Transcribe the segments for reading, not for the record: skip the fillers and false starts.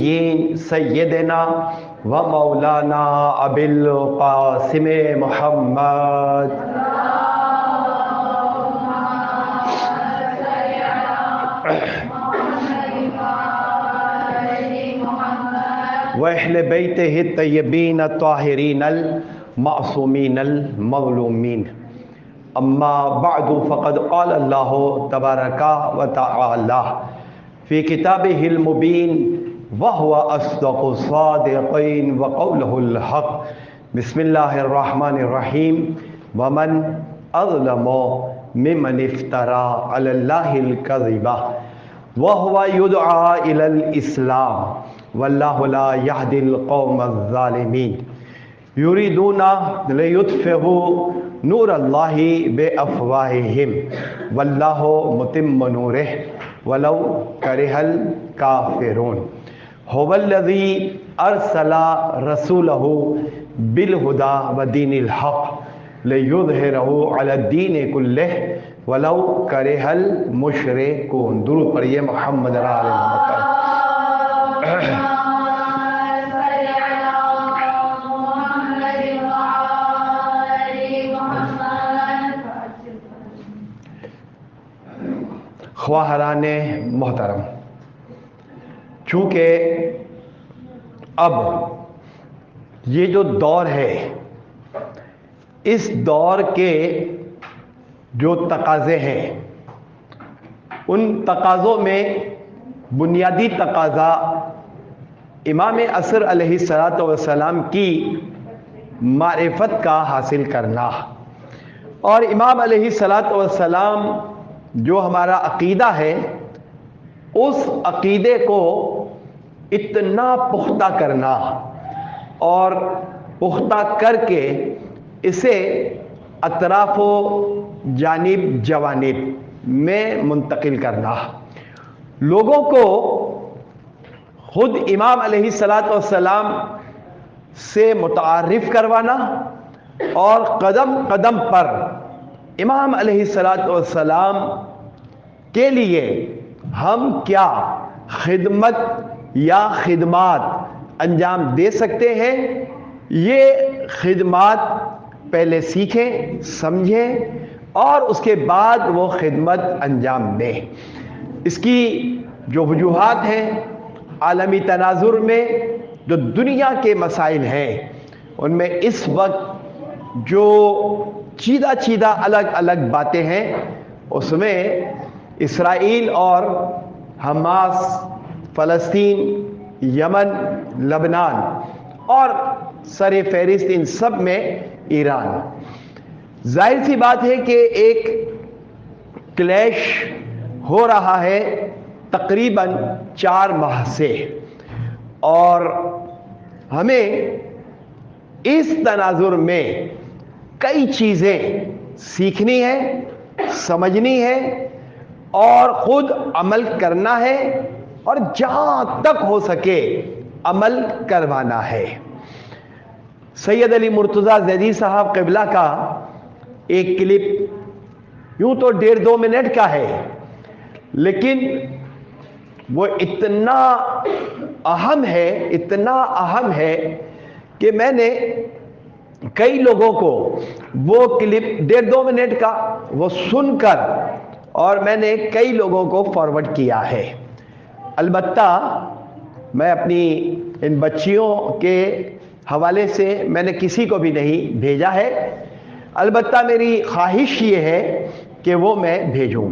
الدین سیدنا و مولانا ابی القاسم محمد وأہل بیتہ الطیبین الطاہرین المعصومین المظلومین اما بعد فقد قال اللہ تبارک و تعالی فی کتابہ المبین وہو اصدق الصادقین وقولہ الحق بسم اللہ الرحمن الرحیم ومن اظلم ممن افترى علی اللہ الکذب وہو یدعى الی الاسلام واللہ لا یہدی القوم الظالمین یریدون لیطفئوا نور اللہ بافواہہم واللہ متم نورہ ولو کرہ الکافرون هو الذی ارسل رسولہ بالہدی ودین الحق لیظہرہ علی الدین کلہ ولو کرہ المشرکون۔ درود پڑھیے محمد آل محمد۔ خواہران محترم، چونکہ اب یہ جو دور ہے، اس دور کے جو تقاضے ہیں، ان تقاضوں میں بنیادی تقاضا امام عصر علیہ السلام کی معرفت کا حاصل کرنا، اور امام علیہ السلام جو ہمارا عقیدہ ہے اس عقیدے کو اتنا پختہ کرنا اور پختہ کر کے اسے اطراف و جانب جوانب میں منتقل کرنا، لوگوں کو خود امام علیہ السلام سے متعارف کروانا، اور قدم قدم پر امام علیہ السلام کے لیے ہم کیا خدمت یا خدمات انجام دے سکتے ہیں، یہ خدمات پہلے سیکھیں، سمجھیں، اور اس کے بعد وہ خدمت انجام دیں۔ اس کی جو وجوہات ہیں عالمی تناظر میں جو دنیا کے مسائل ہیں، ان میں اس وقت جو چیدہ الگ الگ باتیں ہیں، اس میں اسرائیل اور حماس، فلسطین، یمن، لبنان، اور سر فہرست ان سب میں ایران۔ ظاہر سی بات ہے کہ ایک کلیش ہو رہا ہے تقریباً 4 ماہ سے، اور ہمیں اس تناظر میں کئی چیزیں سیکھنی ہے، سمجھنی ہے، اور خود عمل کرنا ہے، اور جہاں تک ہو سکے عمل کروانا ہے۔ سید علی مرتضیٰ زیدی صاحب قبلہ کا ایک کلپ یوں تو 1.5-2 منٹ کا ہے، لیکن وہ اتنا اہم ہے کہ میں نے کئی لوگوں کو وہ کلپ 1.5-2 منٹ کا وہ سن کر، اور میں نے کئی لوگوں کو فارورڈ کیا ہے۔ البتہ میں اپنی ان بچیوں کے حوالے سے میں نے کسی کو بھی نہیں بھیجا ہے، البتہ میری خواہش یہ ہے کہ وہ میں بھیجوں،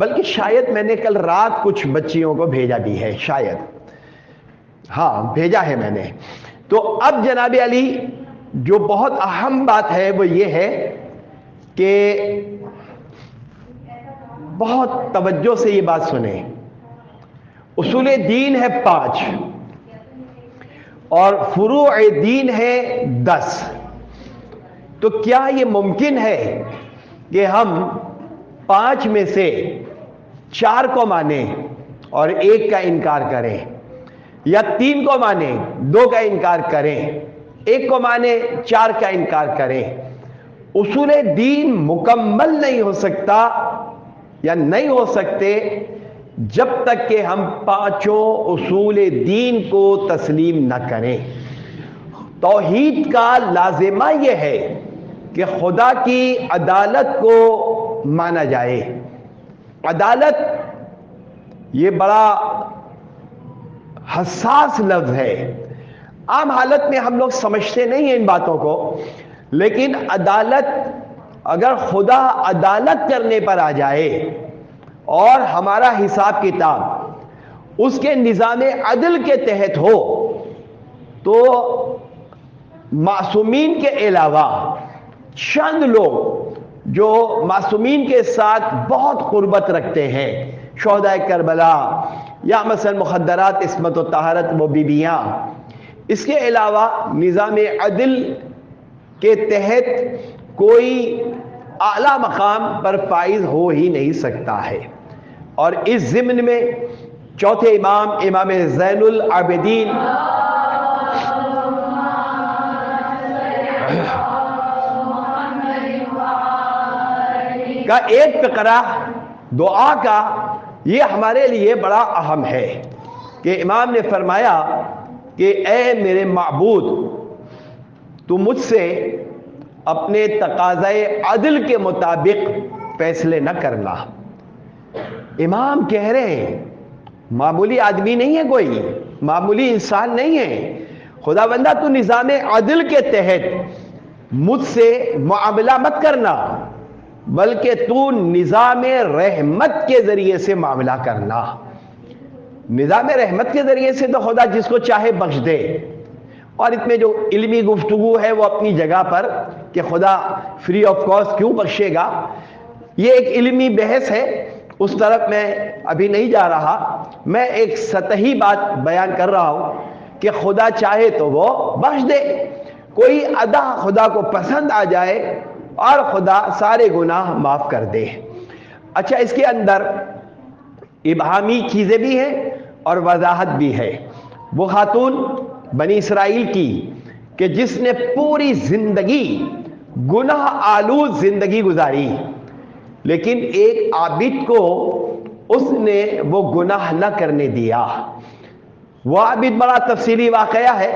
بلکہ شاید میں نے کل رات کچھ بچیوں کو بھیجا بھی ہے، شاید ہاں بھیجا ہے میں نے۔ تو اب جناب علی جو بہت اہم بات ہے وہ یہ ہے کہ بہت توجہ سے یہ بات سنیں، اصول دین ہے 5 اور فروع دین ہے 10۔ تو کیا یہ ممکن ہے کہ ہم 5 میں سے 4 کو مانیں اور 1 کا انکار کریں، یا 3 کو مانیں 2 کا انکار کریں، 1 کو مانیں 4 کا انکار کریں؟ اصول دین مکمل نہیں ہو سکتا یا نہیں ہو سکتے جب تک کہ ہم پانچوں اصول دین کو تسلیم نہ کریں۔ توحید کا لازمہ یہ ہے کہ خدا کی عدالت کو مانا جائے۔ عدالت یہ بڑا حساس لفظ ہے، عام حالت میں ہم لوگ سمجھتے نہیں ہیں ان باتوں کو، لیکن عدالت، اگر خدا عدالت کرنے پر آ جائے اور ہمارا حساب کتاب اس کے نظام عدل کے تحت ہو، تو معصومین کے علاوہ چند لوگ جو معصومین کے ساتھ بہت قربت رکھتے ہیں، شہداء کربلا یا مثلا مخدرات، عصمت و طہارت وہ بیویاں، اس کے علاوہ نظام عدل کے تحت کوئی اعلی مقام پر فائز ہو ہی نہیں سکتا ہے۔ اور اس ضمن میں چوتھے امام، امام زین العابدین کا ایک فقرہ دعا کا یہ ہمارے لیے بڑا اہم ہے کہ امام نے فرمایا کہ اے میرے معبود، تو مجھ سے اپنے تقاضۂ عدل کے مطابق فیصلے نہ کرنا۔ امام کہہ رہے ہیں، معمولی آدمی نہیں ہے، کوئی معمولی انسان نہیں ہے، خدا بندہ تو نظام عدل کے تحت مجھ سے معاملہ مت کرنا، بلکہ تو نظام رحمت کے ذریعے سے معاملہ کرنا۔ نظام رحمت کے ذریعے سے تو خدا جس کو چاہے بخش دے، اور اس میں جو علمی گفتگو ہے وہ اپنی جگہ پر کہ خدا فری آف کاسٹ کیوں بخشے گا، یہ ایک علمی بحث ہے، اس طرف میں ابھی نہیں جا رہا۔ میں ایک سطحی بات بیان کر رہا ہوں کہ خدا چاہے تو وہ بخش دے، کوئی ادا خدا کو پسند آ جائے اور خدا سارے گناہ معاف کر دے۔ اچھا، اس کے اندر ابہامی چیزیں بھی ہیں اور وضاحت بھی ہے۔ وہ خاتون بنی اسرائیل کی کہ جس نے پوری زندگی گناہ آلود زندگی گزاری، لیکن ایک عابد کو اس نے وہ گناہ نہ کرنے دیا۔ وہ عابد بڑا تفصیلی واقعہ ہے،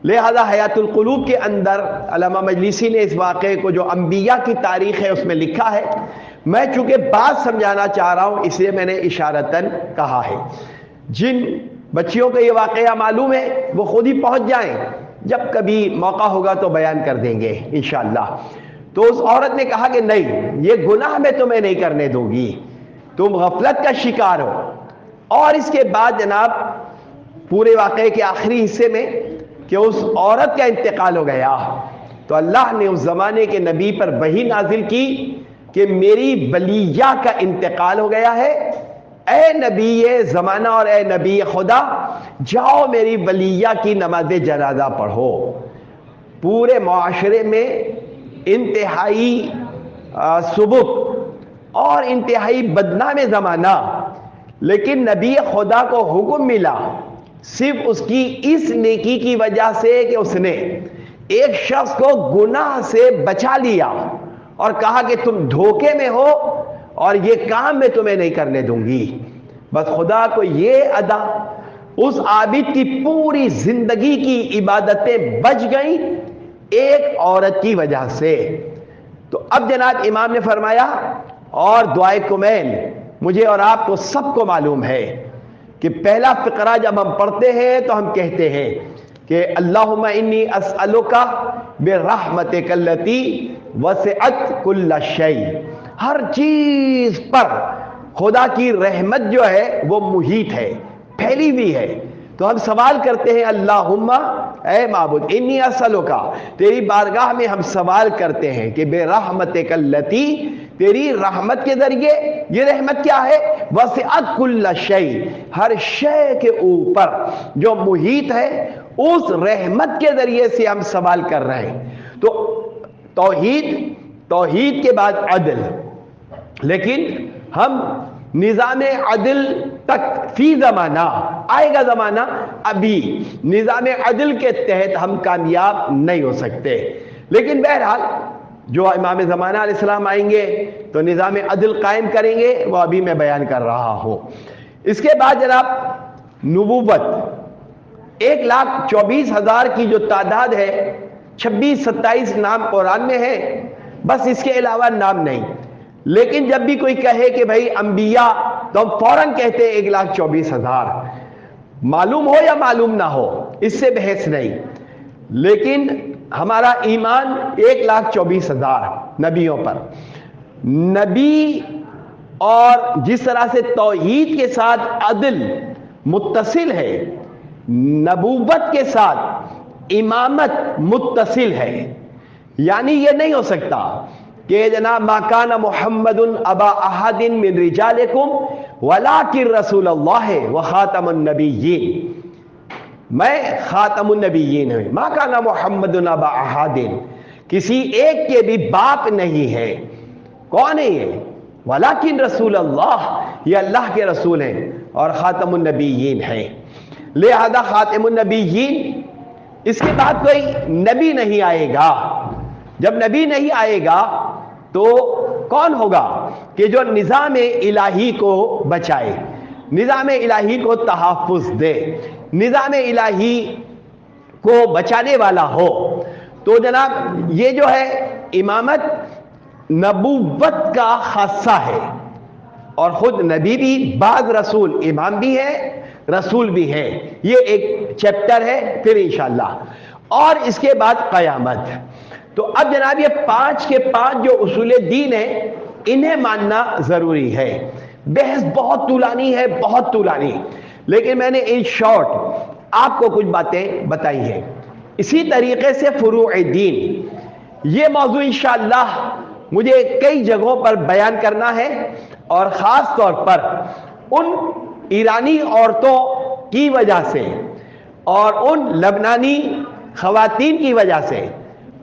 لہذا حیات القلوب کے اندر علامہ مجلسی نے اس واقعے کو جو انبیاء کی تاریخ ہے اس میں لکھا ہے۔ میں چونکہ بات سمجھانا چاہ رہا ہوں اس لیے میں نے اشارتاً کہا ہے۔ جن بچیوں کو یہ واقعہ معلوم ہے وہ خود ہی پہنچ جائیں، جب کبھی موقع ہوگا تو بیان کر دیں گے انشاءاللہ۔ تو اس عورت نے کہا کہ نہیں، یہ گناہ میں تمہیں نہیں کرنے دوں گی، تم غفلت کا شکار ہو۔ اور اس کے بعد جناب پورے واقعے کے آخری حصے میں کہ اس عورت کا انتقال ہو گیا، تو اللہ نے اس زمانے کے نبی پر وحی نازل کی کہ میری ولیہ کا انتقال ہو گیا ہے، اے نبی زمانہ اور اے نبی خدا، جاؤ میری ولیہ کی نماز جنازہ پڑھو۔ پورے معاشرے میں انتہائی سبک اور انتہائی بدنام زمانہ، لیکن نبی خدا کو حکم ملا صرف اس کی اس نیکی کی وجہ سے کہ اس نے ایک شخص کو گناہ سے بچا لیا اور کہا کہ تم دھوکے میں ہو اور یہ کام میں تمہیں نہیں کرنے دوں گی۔ بس خدا کو یہ ادا، اس عابد کی پوری زندگی کی عبادتیں بچ گئیں ایک عورت کی وجہ سے۔ تو اب جناب امام نے فرمایا، اور دعائے کمین مجھے اور آپ کو سب کو معلوم ہے کہ پہلا فقرہ جب ہم پڑھتے ہیں تو ہم کہتے ہیں کہ اللہم انی اسألک برحمتک التی وسعت کل شیء، ہر چیز پر خدا کی رحمت جو ہے وہ محیط ہے، پھیلی ہوئی ہے۔ تو ہم سوال کرتے ہیں اللہم، اے معبود، انی اسألک، تیری بارگاہ میں ہم سوال کرتے ہیں کہ برحمتک التی، تیری رحمت کے ذریعے، یہ رحمت کیا ہے؟ وسعت کل شیء، ہر شے کے اوپر جو محیط ہے اس رحمت کے ذریعے سے ہم سوال کر رہے ہیں۔ تو توحید کے بعد عدل، لیکن ہم نظام عدل تک فی زمانہ، آئے گا زمانہ، ابھی نظام عدل کے تحت ہم کامیاب نہیں ہو سکتے، لیکن بہرحال جو امام زمانہ علیہ السلام آئیں گے تو نظام عدل قائم کریں گے، وہ ابھی میں بیان کر رہا ہوں۔ اس کے بعد جناب نبوت 1,24,000 کی جو تعداد ہے، 26-27 نام قرآن میں ہے، بس اس کے علاوہ نام نہیں. لیکن جب بھی کوئی کہے کہ بھائی انبیاء، تو ہم فوراً کہتے ہیں 1,24,000. معلوم ہو یا معلوم نہ ہو، اس سے بحث نہیں، لیکن ہمارا ایمان 1,24,000 نبیوں پر. نبی اور جس طرح سے توحید کے ساتھ عدل متصل ہے، نبوت کے ساتھ امامت متصل ہے. یعنی یہ نہیں ہو سکتا کہ جناب ما کان محمد ابا احد من رجالکم ولکن رسول اللہ وخاتم النبیین. میں خاتم النبیین ہوں. ما کان محمد ابا احد، کسی ایک کے بھی باپ نہیں ہے. کون ہے یہ؟ ولیکن رسول اللہ، یہ اللہ کے رسول ہیں اور خاتم النبیین ہیں. لہذا خاتم النبیین، اس کے بعد کوئی نبی نہیں آئے گا. جب نبی نہیں آئے گا تو کون ہوگا کہ جو نظام الہی کو بچائے، نظام الہی کو تحفظ دے، نظام الہی کو بچانے والا ہو؟ تو جناب یہ جو ہے امامت نبوت کا خاصہ ہے، اور خود نبی بھی، بعض رسول امام بھی ہے، رسول بھی ہے. یہ ایک چیپٹر ہے پھر انشاءاللہ. اور اس کے بعد قیامت. تو اب جناب یہ 5 کے 5 جو اصول دین ہیں، انہیں ماننا ضروری ہے. بحث بہت طولانی ہے، بہت طولانی، لیکن میں نے ان شارٹ آپ کو کچھ باتیں بتائی ہیں. اسی طریقے سے فروع دین، یہ موضوع انشاءاللہ مجھے کئی جگہوں پر بیان کرنا ہے، اور خاص طور پر ان ایرانی عورتوں کی وجہ سے اور ان لبنانی خواتین کی وجہ سے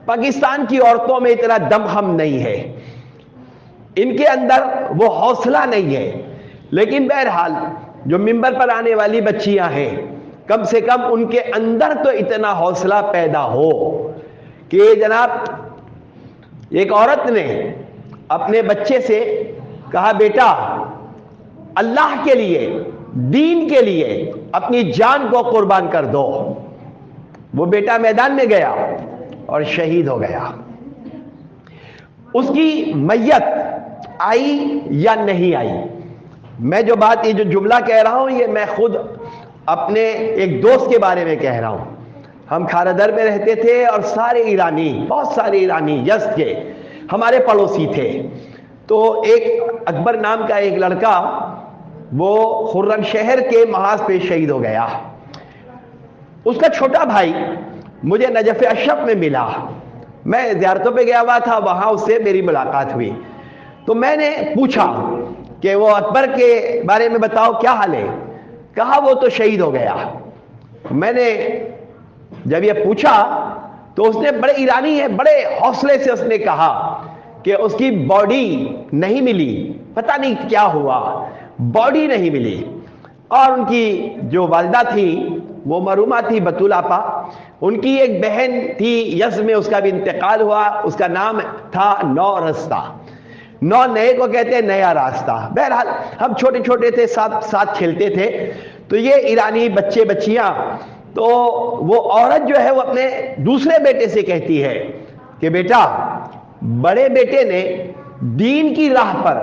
پاکستان کی عورتوں میں اتنا دمخم نہیں ہے، ان کے اندر وہ حوصلہ نہیں ہے. لیکن بہرحال جو ممبر پر آنے والی بچیاں ہیں، کم سے کم ان کے اندر تو اتنا حوصلہ پیدا ہو کہ جناب ایک عورت نے اپنے بچے سے کہا بیٹا اللہ کے لیے، دین کے لیے اپنی جان کو قربان کر دو. وہ بیٹا میدان میں گیا اور شہید ہو گیا. اس کی میت آئی یا نہیں آئی؟ میں جو بات، یہ جو جملہ کہہ رہا ہوں، یہ میں خود اپنے ایک دوست کے بارے میں کہہ رہا ہوں. ہم کھارادر میں رہتے تھے اور سارے ایرانی، بہت سارے ایرانی یزد کے ہمارے پڑوسی تھے. تو ایک اکبر نام کا ایک لڑکا، وہ خرم شہر کے محاذ پہ شہید ہو گیا. اس کا چھوٹا بھائی مجھے نجف اشرف میں ملا. میں زیارتوں پہ گیا ہوا تھا، وہاں اس سے میری ملاقات ہوئی. تو میں نے پوچھا کہ وہ اکبر کے بارے میں بتاؤ کیا حال ہے؟ کہا وہ تو شہید ہو گیا. میں نے جب یہ پوچھا تو اس نے، بڑے ایرانی ہے، بڑے حوصلے سے اس نے کہا کہ اس کی باڈی نہیں ملی، پتہ نہیں کیا ہوا، باڈی نہیں ملی. اور ان کی جو والدہ تھی وہ مرحومہ تھی بطول آپا. ان کی ایک بہن تھی یزد میں، اس کا بھی انتقال ہوا. اس کا نام تھا نو رستہ. نو نئے کو کہتے ہیں نیا راستہ. بہرحال ہم چھوٹے چھوٹے تھے، ساتھ کھیلتے تھے. تو یہ ایرانی بچے بچیاں، تو وہ عورت جو ہے وہ اپنے دوسرے بیٹے سے کہتی ہے کہ بیٹا، بڑے بیٹے نے دین کی راہ پر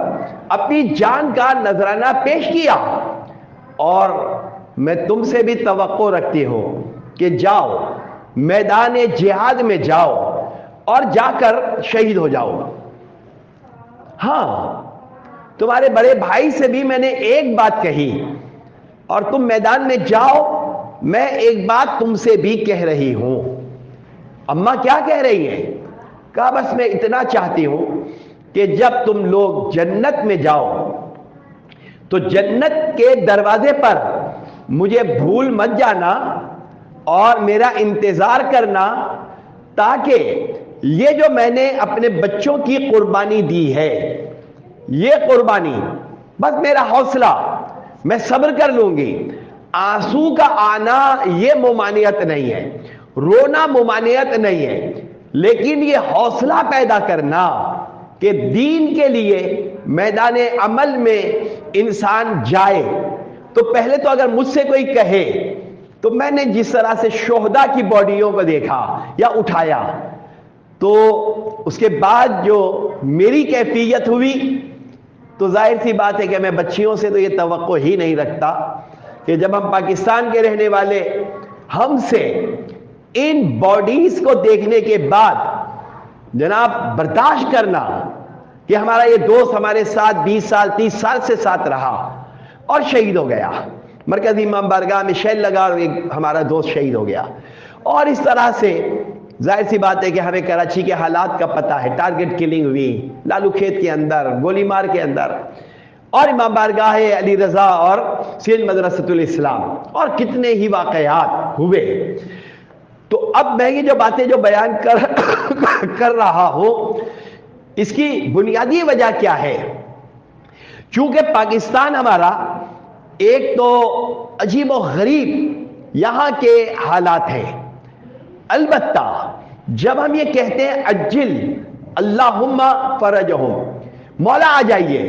اپنی جان کا نذرانہ پیش کیا، اور میں تم سے بھی توقع رکھتی ہوں کہ جاؤ میدان جہاد میں جاؤ اور جا کر شہید ہو جاؤ. ہاں، تمہارے بڑے بھائی سے بھی میں نے ایک بات کہی، اور تم میدان میں جاؤ، میں ایک بات تم سے بھی کہہ رہی ہوں. اماں کیا کہہ رہی ہیں؟ کہا بس میں اتنا چاہتی ہوں کہ جب تم لوگ جنت میں جاؤ تو جنت کے دروازے پر مجھے بھول مت جانا اور میرا انتظار کرنا، تاکہ یہ جو میں نے اپنے بچوں کی قربانی دی ہے، یہ قربانی بس میرا حوصلہ، میں صبر کر لوں گی. آنسو کا آنا یہ ممانعت نہیں ہے، رونا ممانعت نہیں ہے، لیکن یہ حوصلہ پیدا کرنا کہ دین کے لیے میدان عمل میں انسان جائے تو پہلے تو اگر مجھ سے کوئی کہے تو میں نے جس طرح سے شہداء کی باڈیوں کو دیکھا یا اٹھایا، تو اس کے بعد جو میری کیفیت ہوئی، تو ظاہر سی بات ہے کہ میں بچیوں سے تو یہ توقع ہی نہیں رکھتا کہ جب ہم پاکستان کے رہنے والے ہم سے ان باڈیز کو دیکھنے کے بعد جناب برداشت کرنا کہ ہمارا یہ دوست ہمارے ساتھ 20 سال 30 سال سے ساتھ رہا اور شہید ہو گیا، مرکزی امام بارگاہ میں شیل لگا اور ایک ہمارا دوست شہید ہو گیا، اور اس طرح سے ظاہر سی بات ہے کہ ہمیں کراچی کے حالات کا پتہ ہے، ٹارگٹ کلنگ ہوئی لالو کھیت کے اندر، گولی مار کے اندر، اور امام بارگاہ علی رضا اور سید مدرسۃ الاسلام، اور کتنے ہی واقعات ہوئے۔ تو اب میں یہ جو باتیں جو بیان کر رہا ہوں، اس کی بنیادی وجہ کیا ہے؟ چونکہ پاکستان ہمارا ایک تو عجیب و غریب یہاں کے حالات ہیں، البتہ جب ہم یہ کہتے ہیں عجل اللہم فرجہم، مولا آ جائیے،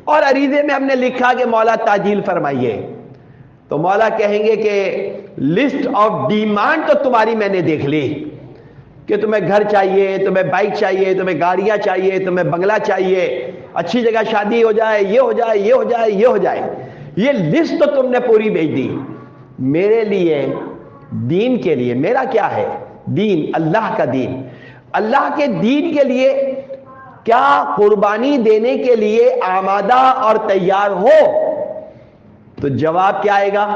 اور عریضے میں ہم نے لکھا کہ مولا تعجیل فرمائیے، تو مولا کہیں گے کہ لسٹ آف ڈیمانڈ تو تمہاری میں نے دیکھ لی کہ تمہیں گھر چاہیے، تمہیں بائک چاہیے، تمہیں گاڑیاں چاہیے، تمہیں بنگلہ چاہیے، اچھی جگہ شادی ہو جائے، یہ ہو جائے، یہ ہو جائے، یہ ہو جائے، یہ لسٹ تو تم نے پوری بھیج دی۔ میرے لیے دین کے لیے میرا کیا ہے؟ دین، اللہ کا دین، اللہ کے دین کے لیے کیا قربانی دینے کے لیے آمادہ اور تیار ہو؟ تو جواب کیا آئے گا؟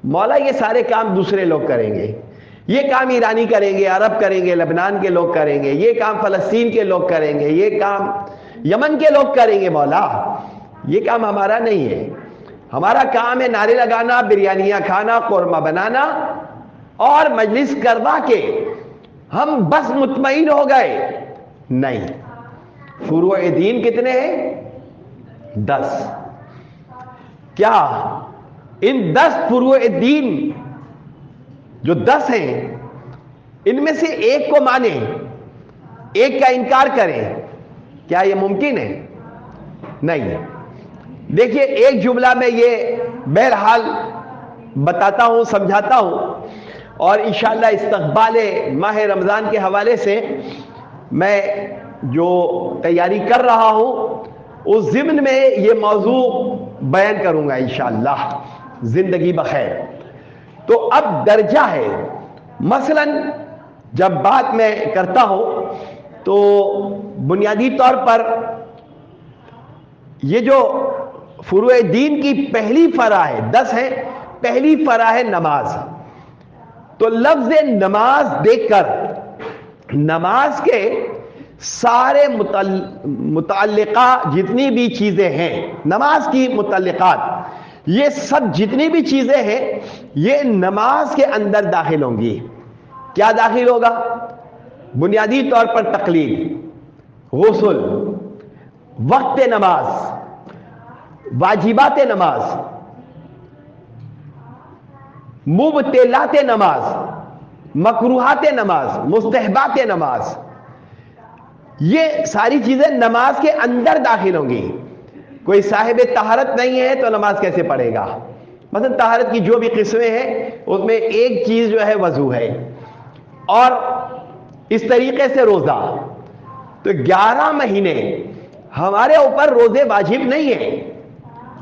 مولا یہ سارے کام دوسرے لوگ کریں گے، یہ کام ایرانی کریں گے، عرب کریں گے، لبنان کے لوگ کریں گے، یہ کام فلسطین کے لوگ کریں گے، یہ کام یمن کے لوگ کریں گے، مولا یہ کام ہمارا نہیں ہے، ہمارا کام ہے نعرے لگانا، بریانیاں کھانا، قورمہ بنانا اور مجلس کروا کے ہم بس مطمئن ہو گئے۔ نہیں، فروع دین کتنے ہیں؟ 10۔ کیا ان 10 فروع دین جو 10 ہیں، ان میں سے ایک کو مانیں، ایک کا انکار کریں، کیا یہ ممکن ہے؟ نہیں۔ دیکھیے ایک جملہ میں یہ بہرحال بتاتا ہوں، سمجھاتا ہوں، اور انشاءاللہ استقبال ماہ رمضان کے حوالے سے میں جو تیاری کر رہا ہوں اس ضمن میں یہ موضوع بیان کروں گا انشاءاللہ، زندگی بخیر۔ تو اب درجہ ہے، مثلا جب بات میں کرتا ہوں تو بنیادی طور پر یہ جو فروع دین کی پہلی فرع ہے، 10 ہے، پہلی فرع ہے نماز۔ تو لفظ نماز دیکھ کر نماز کے سارے متعلقہ جتنی بھی چیزیں ہیں، نماز کی متعلقات، یہ سب جتنی بھی چیزیں ہیں یہ نماز کے اندر داخل ہوں گی۔ کیا داخل ہوگا؟ بنیادی طور پر تقلید، غسل، وقت نماز، واجبات نماز، مبطلات نماز، مکروہات نماز، مستحبات نماز، یہ ساری چیزیں نماز کے اندر داخل ہوں گی۔ کوئی صاحب طہارت نہیں ہے تو نماز کیسے پڑھے گا؟ مثلا طہارت کی جو بھی قسمیں ہیں اس میں ایک چیز جو ہے وضو ہے، اور اس طریقے سے روزہ۔ تو 11 مہینے ہمارے اوپر روزے واجب نہیں ہیں،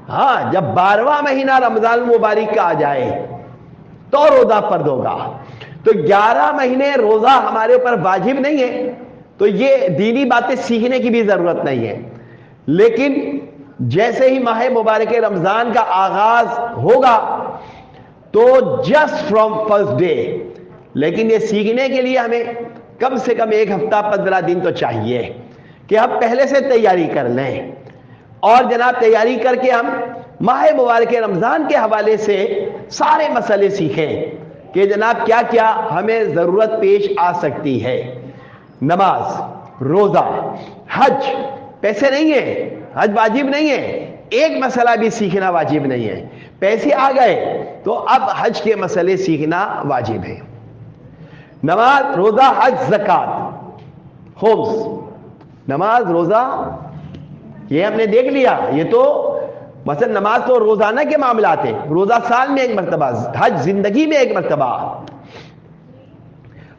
ہاں جب 12واں مہینہ رمضان المبارک کا آ جائے تو روزہ فرض ہوگا۔ تو 11 مہینے روزہ ہمارے اوپر واجب نہیں ہے، تو یہ دینی باتیں سیکھنے کی بھی ضرورت نہیں ہے۔ لیکن جیسے ہی ماہ مبارک رمضان کا آغاز ہوگا تو جسٹ فرام فرسٹ ڈے، لیکن یہ سیکھنے کے لیے ہمیں کم سے کم 1 ہفتہ 15 دن تو چاہیے کہ ہم پہلے سے تیاری کر لیں، اور جناب تیاری کر کے ہم ماہ مبارک رمضان کے حوالے سے سارے مسئلے سیکھیں کہ جناب کیا کیا ہمیں ضرورت پیش آ سکتی ہے۔ نماز، روزہ، حج، پیسے نہیں ہیں، حج واجب نہیں ہے، ایک مسئلہ بھی سیکھنا واجب نہیں ہے۔ پیسے آ گئے تو اب حج کے مسئلے سیکھنا واجب ہے۔ نماز، روزہ، حج، زکات، خمس، نماز، روزہ، یہ ہم نے دیکھ لیا، یہ تو مثلا نماز تو روزانہ کے معاملات ہیں، روزہ سال میں ایک مرتبہ، حج زندگی میں ایک مرتبہ،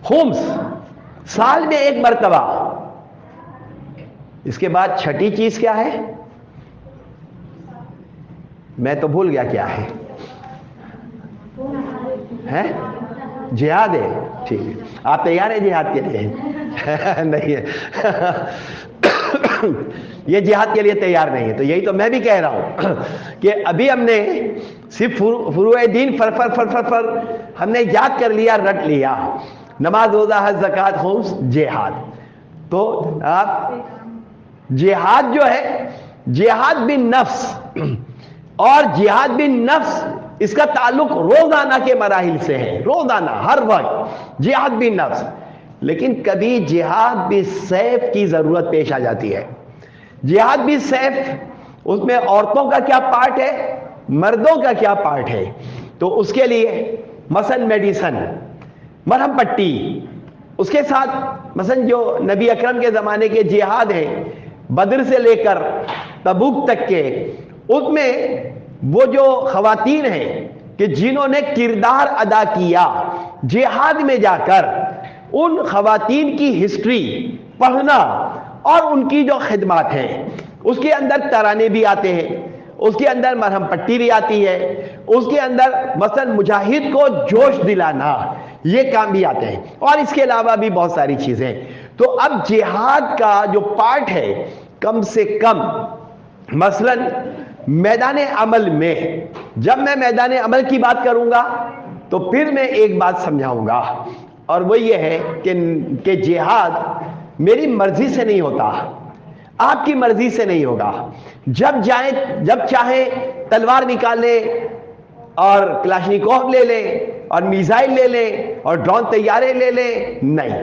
خمس سال میں ایک مرتبہ. اس کے بعد چھٹی چیز کیا ہے؟ میں تو بھول گیا کیا ہے. جہاد ہے. ٹھیک ہے، آپ تیار ہیں جہاد کے لیے؟ نہیں ہے یہ جہاد کے لیے تیار نہیں ہے. تو یہی تو میں بھی کہہ رہا ہوں کہ ابھی ہم نے صرف فروع دین فر ہم نے یاد کر لیا، رٹ لیا، نماز روزہ حج زکوٰۃ خمس جہاد. تو آپ جہاد جو ہے، جہاد بن نفس، اور جہاد بن نفس اس کا تعلق روزانہ کے مراحل سے ہے، روزانہ ہر وقت جہاد بن نفس. لیکن کبھی جہاد بالسیف کی ضرورت پیش آ جاتی ہے. جہاد بالسیف، اس میں عورتوں کا کیا پارٹ ہے، مردوں کا کیا پارٹ ہے. تو اس کے لیے مثلا میڈیسن، مرہم پٹی، اس کے ساتھ مثلا جو نبی اکرم کے زمانے کے جہاد ہیں، بدر سے لے کر تبوک تک کے، اس میں وہ جو خواتین ہیں کہ جنہوں نے کردار ادا کیا جہاد میں جا کر، ان خواتین کی ہسٹری پڑھنا اور ان کی جو خدمات ہیں، اس کے اندر ترانے بھی آتے ہیں، اس کے اندر مرہم پٹی بھی آتی ہے، اس کے اندر مثلا مجاہد کو جوش دلانا، یہ کام بھی آتے ہیں، اور اس کے علاوہ بھی بہت ساری چیزیں. تو اب جہاد کا جو پارٹ ہے، کم سے کم مثلا میدان عمل میں، جب میں میدان عمل کی بات کروں گا تو پھر میں ایک بات سمجھاؤں گا، اور وہ یہ ہے کہ جہاد میری مرضی سے نہیں ہوتا، آپ کی مرضی سے نہیں ہوگا. جب چاہیں تلوار نکال لیں اور کلاشنیکوف لے لیں اور میزائل لے لیں اور ڈرون طیارے لے لیں، نہیں.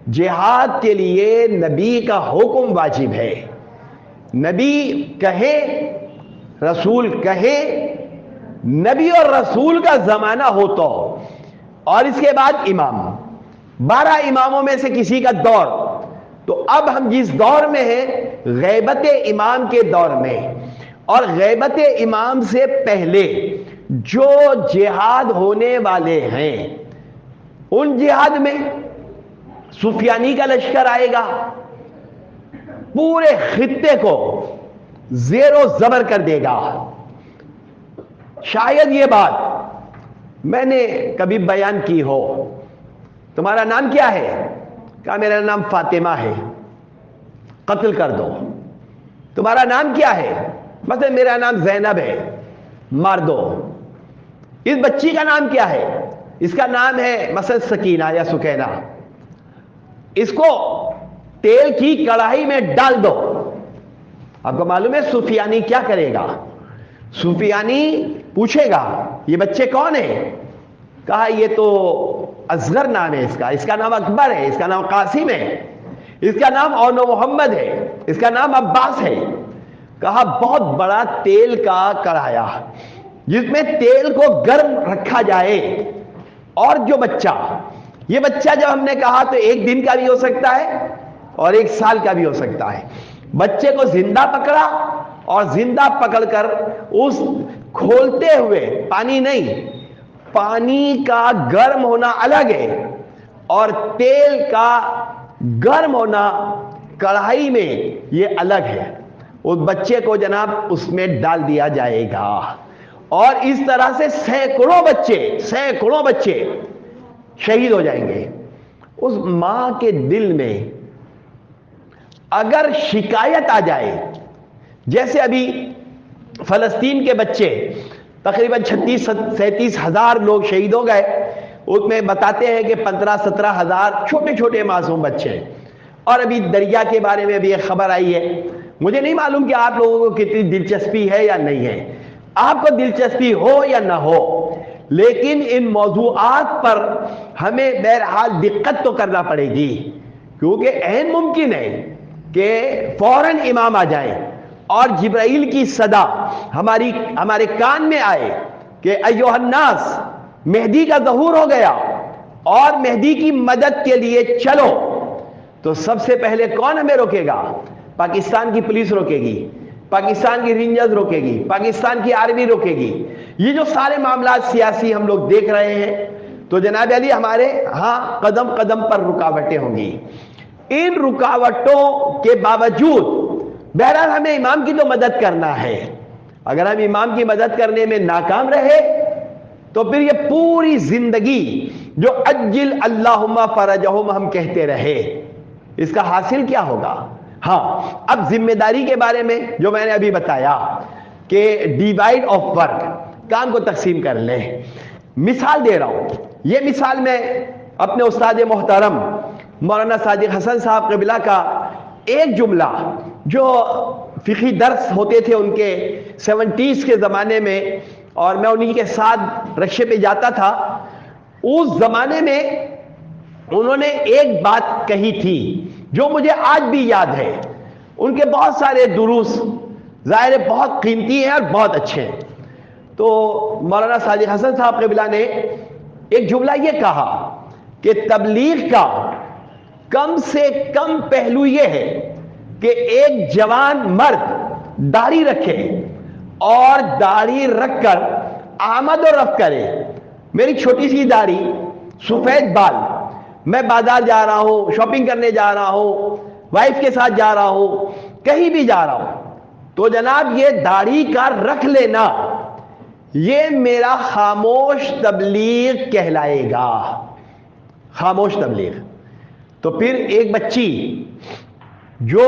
جہاد کے لیے نبی کا حکم واجب ہے. نبی کہے، رسول کہے، نبی اور رسول کا زمانہ ہو اور اس کے بعد امام، 12 اماموں میں سے کسی کا دور. تو اب ہم جس دور میں ہیں، غیبت امام کے دور میں، اور غیبت امام سے پہلے جو جہاد ہونے والے ہیں، ان جہاد میں سفیانی کا لشکر آئے گا، پورے خطے کو زیر و زبر کر دے گا. شاید یہ بات میں نے کبھی بیان کی ہو. تمہارا نام کیا ہے؟ کہا میرا نام فاطمہ ہے. قتل کر دو. تمہارا نام کیا ہے؟ مثلا میرا نام زینب ہے، مار دو. اس بچی کا نام کیا ہے؟ اس کا نام ہے مثلا سکینہ یا سکینہ. اس کو تیل کی کڑاہی میں ڈال دو. آپ کو معلوم ہے سفیانی کیا کرے گا؟ سفیانی پوچھے گا یہ بچے کون ہیں؟ کہا یہ تو اصغر نام ہے اس کا نام اکبر ہے، اس کا نام قاسم ہے، اس کا نام اونو محمد ہے، اس کا نام عباس ہے. کہا بہت بڑا تیل کا کڑھایا جس میں تیل کو گرم رکھا جائے، اور جو بچہ، یہ بچہ جب ہم نے کہا تو 1 دن کا بھی ہو سکتا ہے اور 1 سال کا بھی ہو سکتا ہے. بچے کو زندہ پکڑا اور زندہ پکڑ کر اس کھولتے ہوئے، پانی نہیں، پانی کا گرم ہونا الگ ہے اور تیل کا گرم ہونا کڑھائی میں یہ الگ ہے. اس بچے کو جناب اس میں ڈال دیا جائے گا، اور اس طرح سے سینکڑوں بچے شہید ہو جائیں گے. اس ماں کے دل میں اگر شکایت آ جائے، جیسے ابھی فلسطین کے بچے تقریباً 36-37 ہزار لوگ شہید ہو گئے، اس میں بتاتے ہیں کہ 15-17 ہزار چھوٹے چھوٹے معصوم بچے. اور ابھی دریا کے بارے میں بھی ایک خبر آئی ہے. مجھے نہیں معلوم کہ آپ لوگوں کو کتنی دلچسپی ہے یا نہیں ہے. آپ کو دلچسپی ہو یا نہ ہو، لیکن ان موضوعات پر ہمیں بہرحال دقت تو کرنا پڑے گی، کیونکہ عین ممکن ہے کہ فوراً امام آ جائیں اور جبرائیل کی صدا ہمارے کان میں آئے کہ ایھا الناس، مہدی کا ظہور ہو گیا اور مہدی کی مدد کے لیے چلو. تو سب سے پہلے کون ہمیں روکے گا؟ پاکستان کی پولیس روکے گی، پاکستان کی رینجرز روکے گی، پاکستان کی آرمی روکے گی. یہ جو سارے معاملات سیاسی ہم لوگ دیکھ رہے ہیں تو جناب علی ہمارے ہاں قدم قدم پر رکاوٹیں ہوں گی. ان رکاوٹوں کے باوجود بہرحال ہمیں امام کی تو مدد کرنا ہے. اگر ہم امام کی مدد کرنے میں ناکام رہے تو پھر یہ پوری زندگی جو اجل اللہم فرجہم ہم کہتے رہے، اس کا حاصل کیا ہوگا؟ ہاں اب ذمہ داری کے بارے میں جو میں نے ابھی بتایا کہ ڈیوائڈ آف ورک، کام کو تقسیم کر لیں. مثال دے رہا ہوں. یہ مثال میں اپنے استاد محترم مولانا صادق حسن صاحب قبلہ کا ایک جملہ جو فقہی درس ہوتے تھے ان کے 70s کے زمانے میں، اور میں انہی کے ساتھ رکشے پہ جاتا تھا. اس زمانے میں انہوں نے ایک بات کہی تھی جو مجھے آج بھی یاد ہے. ان کے بہت سارے دروس ظاہر بہت قیمتی ہیں اور بہت اچھے ہیں. تو مولانا صادق حسن صاحب قبلہ نے ایک جملہ یہ کہا کہ تبلیغ کا کم سے کم پہلو یہ ہے کہ ایک جوان مرد داڑھی رکھے اور داڑھی رکھ کر آمد و رفت کرے. میری چھوٹی سی داڑھی، سفید بال، میں بازار جا رہا ہوں، شاپنگ کرنے جا رہا ہوں، وائف کے ساتھ جا رہا ہوں، کہیں بھی جا رہا ہوں، تو جناب یہ داڑھی کا رکھ لینا یہ میرا خاموش تبلیغ کہلائے گا. خاموش تبلیغ. تو پھر ایک بچی جو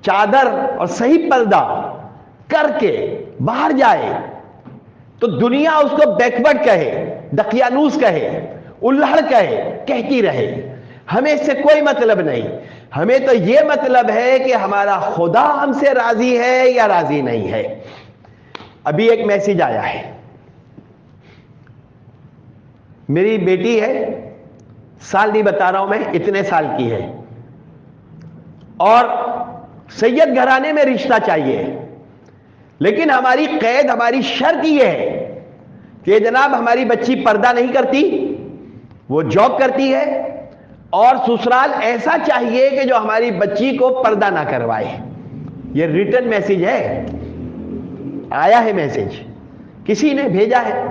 چادر اور صحیح پردہ کر کے باہر جائے تو دنیا اس کو بیکورڈ کہے، دقیانوس کہے، الہڑ کہے، کہتی رہے. ہمیں اس سے کوئی مطلب نہیں. ہمیں تو یہ مطلب ہے کہ ہمارا خدا ہم سے راضی ہے یا راضی نہیں ہے. ابھی ایک میسج آیا ہے. میری بیٹی ہے، سال نہیں بتا رہا ہوں میں، اتنے سال کی ہے، اور سید گھرانے میں رشتہ چاہیے. لیکن ہماری قید، ہماری شرط یہ ہے کہ جناب ہماری بچی پردہ نہیں کرتی، وہ جاب کرتی ہے، اور سسرال ایسا چاہیے کہ جو ہماری بچی کو پردہ نہ کروائے. یہ ریٹن میسج ہے، آیا ہے میسج، کسی نے بھیجا ہے.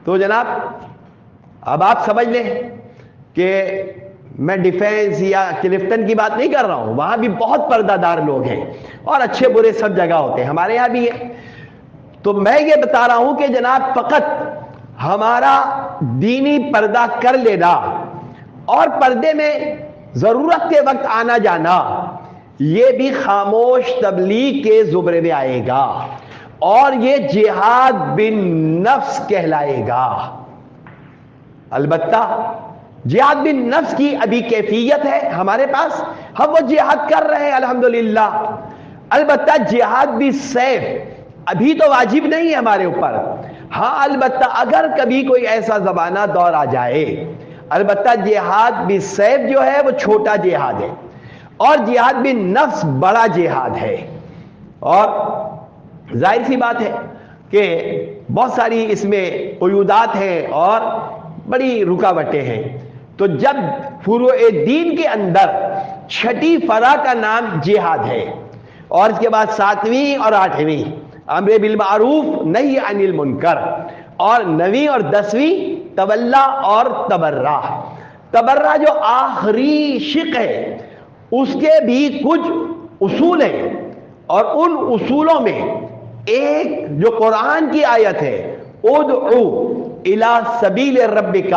تو جناب اب آپ سمجھ لیں کہ میں ڈیفینس یا کلفٹن کی بات نہیں کر رہا ہوں، وہاں بھی بہت پردہ دار لوگ ہیں اور اچھے برے سب جگہ ہوتے ہیں، ہمارے یہاں بھی ہے. تو میں یہ بتا رہا ہوں کہ جناب فقط ہمارا دینی پردہ کر لینا اور پردے میں ضرورت کے وقت آنا جانا یہ بھی خاموش تبلیغ کے زمرے میں آئے گا، اور یہ جہاد بن نفس کہلائے گا. البتہ جہاد بن نفس کی ابھی کیفیت ہے ہمارے پاس، ہم وہ جہاد کر رہے ہیں الحمدللہ. البتہ جہاد بھی سیف ابھی تو واجب نہیں ہے ہمارے اوپر. ہاں البتہ اگر کبھی کوئی ایسا زمانہ دور آ جائے، البتہ جہاد بھی سیف جو ہے وہ چھوٹا جہاد ہے، اور جہاد بن نفس بڑا جہاد ہے. اور ظاہر سی بات ہے کہ بہت ساری اس میں قیودات ہیں اور بڑی رکاوٹیں ہیں. تو جب فروع دین کے اندر چھٹی فرع کا نام جہاد ہے، اور اس کے بعد 7ویں اور 8ویں امر بالمعروف نہی عن المنکر، اور 9ویں اور 10ویں تولا اور تبرہ. تبرہ جو آخری شق ہے اس کے بھی کچھ اصول ہیں، اور ان اصولوں میں ایک جو قرآن کی آیت ہے، ادعو الی سبیل ربک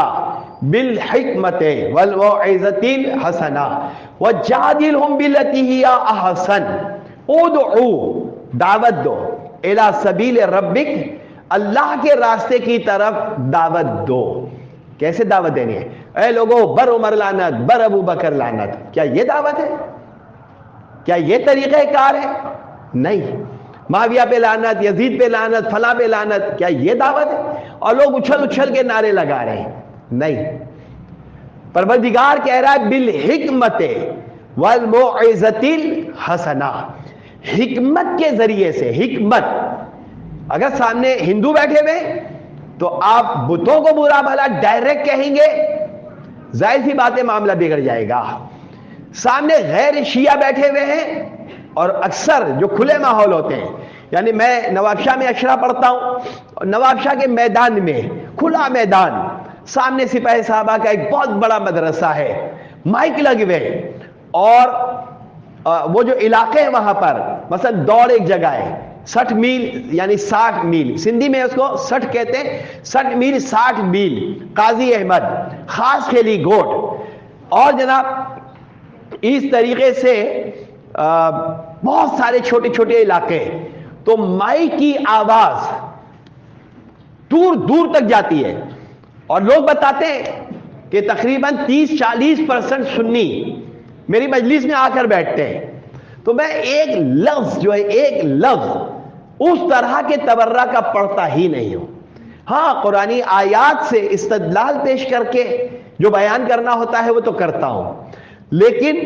بالحکمت والموعظۃ الحسنہ وجادلہم بالتی ہی احسن. ادعو دعوت دو، الی سبیل ربک اللہ کے راستے کی طرف دعوت دو. کیسے دعوت دینی ہے؟ اے لوگوں بر عمر لعنت، بر ابو بکر لعنت. کیا یہ دعوت ہے؟ کیا یہ طریقہ کار ہے؟ نہیں. معاویہ پہ لعنت، یزید پہ لعنت، فلاں پہ لعنت، کیا یہ دعوت ہے؟ اور لوگ اچھل اچھل کے نعرے لگا رہے ہیں. نہیں. پروردگار کہہ رہا ہے بالحکمت والموعظۃ الحسنہ، حکمت کے ذریعے سے. حکمت، اگر سامنے ہندو بیٹھے ہوئے تو آپ بتوں کو برا بھلا ڈائریکٹ کہیں گے، ظاہر سی بات ہے معاملہ بگڑ جائے گا. سامنے غیر شیعہ بیٹھے ہوئے ہیں اور اکثر جو کھلے ماحول ہوتے ہیں، یعنی میں نواب شاہ میں اشرا پڑھتا ہوں، نواب شاہ کے میدان میں کھلا میدان، سامنے سپاہی صحابہ کا ایک بہت بڑا مدرسہ ہے، مائک لگے ہوئے، اور وہ جو علاقے ہیں وہاں پر مثلا دوڑ ایک جگہ ہے 60 میل یعنی 60 میل، سندھی میں اس کو 60 کہتے ہیں، 60 میل 60 میل، قاضی احمد، خاص کھیلی گوٹ، اور جناب اس طریقے سے بہت سارے چھوٹے چھوٹے علاقے، تو مائک کی آواز دور دور تک جاتی ہے، اور لوگ بتاتے ہیں کہ تقریباً 30-40% سنی میری مجلس میں آ کر بیٹھتے ہیں، تو میں ایک لفظ جو ہے، ایک لفظ اس طرح کے تبرہ کا پڑھتا ہی نہیں ہوں۔ ہاں قرآنی آیات سے استدلال پیش کر کے جو بیان کرنا ہوتا ہے وہ تو کرتا ہوں، لیکن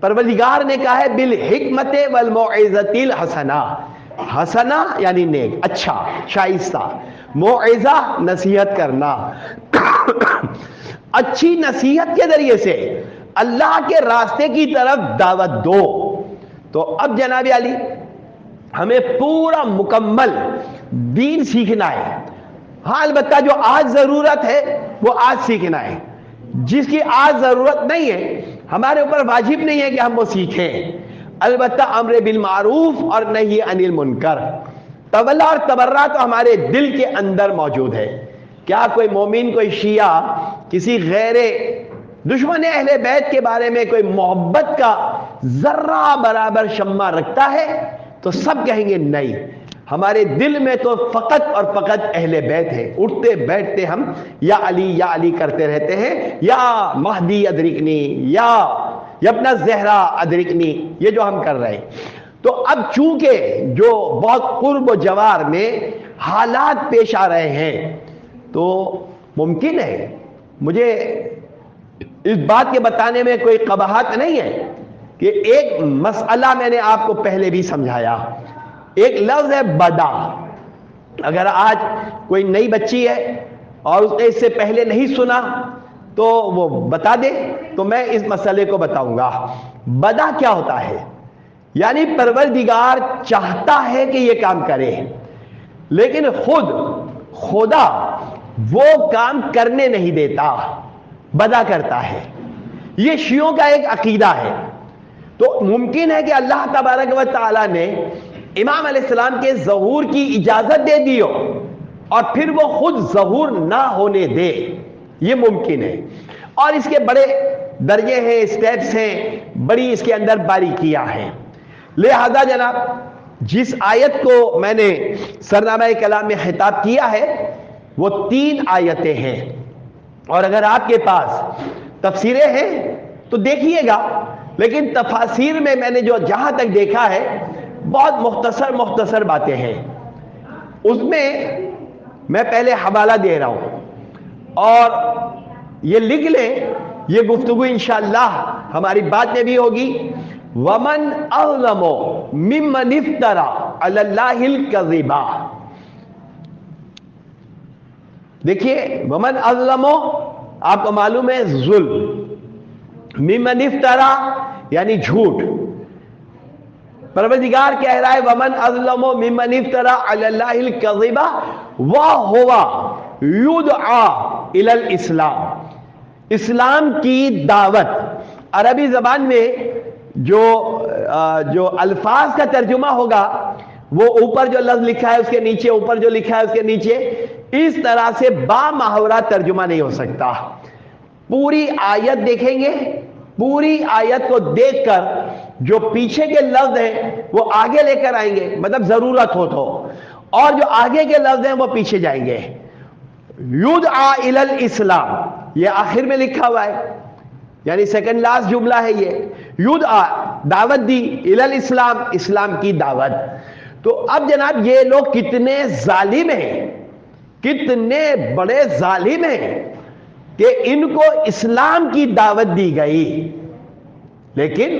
پروردگار نے کہا ہے بالحکمت والموعظۃ الحسنہ، حسنہ یعنی نیک، اچھا، شائستہ، موعظہ نصیحت کرنا، اچھی نصیحت کے ذریعے سے اللہ کے راستے کی طرف دعوت دو۔ تو اب جناب علی ہمیں پورا مکمل دین سیکھنا ہے، ہاں البتہ جو آج ضرورت ہے وہ آج سیکھنا ہے، جس کی آج ضرورت نہیں ہے ہمارے اوپر واجب نہیں ہے کہ ہم وہ سیکھیں، البتہ امر بالمعروف اور نہی عن المنکر، تولا اور تبرہ تو ہمارے دل کے اندر موجود ہے۔ کیا کوئی مومن، کوئی شیعہ کسی غیر دشمن اہل بیت کے بارے میں کوئی محبت کا ذرہ برابر شمع رکھتا ہے؟ تو سب کہیں گے نہیں، ہمارے دل میں تو فقط اور فقط اہل بیت ہے، اٹھتے بیٹھتے ہم یا علی کرتے رہتے ہیں، یا مہدی ادرکنی، یا ابن زہرا ادرکنی، یہ جو ہم کر رہے ہیں۔ تو اب چونکہ جو بہت قرب و جوار میں حالات پیش آ رہے ہیں، تو ممکن ہے، مجھے اس بات کے بتانے میں کوئی قباحت نہیں ہے کہ ایک مسئلہ میں نے آپ کو پہلے بھی سمجھایا، ایک لفظ ہے بدا، اگر آج کوئی نئی بچی ہے اور اس نے اس سے پہلے نہیں سنا تو وہ بتا دے تو میں اس مسئلے کو بتاؤں گا۔ بدا کیا ہوتا ہے؟ یعنی پروردگار چاہتا ہے کہ یہ کام کرے، لیکن خدا وہ کام کرنے نہیں دیتا، بدا کرتا ہے۔ یہ شیعوں کا ایک عقیدہ ہے۔ تو ممکن ہے کہ اللہ تبارک و تعالی نے امام علیہ السلام کے ظہور کی اجازت دے دی ہو اور پھر وہ خود ظہور نہ ہونے دے، یہ ممکن ہے، اور اس کے بڑے درجے ہیں، اسٹیپس ہیں، بڑی اس کے اندر باریکیاں ہیں۔ لہذا جناب جس آیت کو میں نے سرنامہ کلام میں خطاب کیا ہے وہ 3 آیتیں ہیں، اور اگر آپ کے پاس تفسیریں ہیں تو دیکھیے گا، لیکن تفاسیر میں نے جو جہاں تک دیکھا ہے بہت مختصر باتیں ہیں، اس میں میں پہلے حوالہ دے رہا ہوں، اور یہ لکھ لیں، یہ گفتگو انشاءاللہ ہماری بات میں بھی ہوگی۔ وَمَنْ أَظْلَمُ مِمَّنِ افْتَرَى عَلَى اللَّهِ الْكَذِبَ، دیکھیے وَمَنْ أَظْلَمُ آپ کو معلوم ہے ظلم، مِمَّنِ افْتَرَى یعنی جھوٹ، پروردگار کہہ رہا ہے وَمَنْ أَظْلَمُ مِمَّنِ افْتَرَى عَلَى اللَّهِ الْكَذِبَ وَهُوَ يُدْعَى إِلَى الْإِسْلَامِ، اسلام کی دعوت۔ عربی زبان میں جو الفاظ کا ترجمہ ہوگا وہ اوپر جو لفظ لکھا ہے اس کے نیچے، اوپر جو لکھا ہے اس کے نیچے، اس طرح سے با محاورہ ترجمہ نہیں ہو سکتا۔ پوری آیت دیکھیں گے، پوری آیت کو دیکھ کر جو پیچھے کے لفظ ہیں وہ آگے لے کر آئیں گے، مطلب ضرورت ہو تو، اور جو آگے کے لفظ ہیں وہ پیچھے جائیں گے۔ یدعا الی الاسلام، یہ آخر میں لکھا ہوا ہے، یعنی سیکنڈ لاسٹ جملہ ہے یہ، یدعا دعوت دی، الی الاسلام اسلام کی دعوت۔ تو اب جناب یہ لوگ کتنے ظالم ہیں، کتنے بڑے ظالم ہیں کہ ان کو اسلام کی دعوت دی گئی، لیکن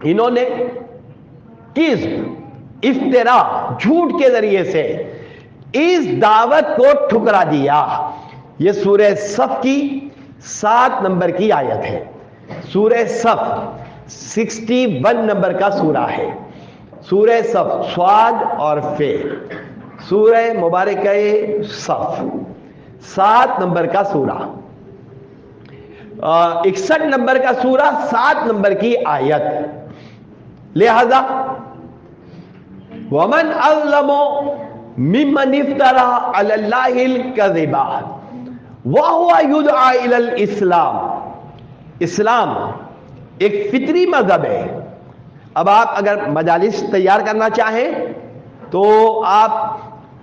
انہوں نے کذب، افترا، جھوٹ کے ذریعے سے اس دعوت کو ٹھکرا دیا۔ یہ سورہ صف کی 7 نمبر کی آیت ہے، سورہ صف 61 نمبر کا سورہ ہے، سورہ صف، صاد اور فے، سورہ مبارکہ صف، 7 نمبر کا سورہ، 61 نمبر کا سورہ، 7 نمبر کی آیت. لہذا وَمَنْ أَظْلَمُ مِمَّنِ افْتَرَىٰ عَلَى اللَّهِ الْكَذِبَ وَهُوَ يُدْعَىٰ إِلَى الْإِسْلَامِ. اسلام ایک فطری مذہب ہے. اب آپ اگر مجالس تیار کرنا چاہیں تو آپ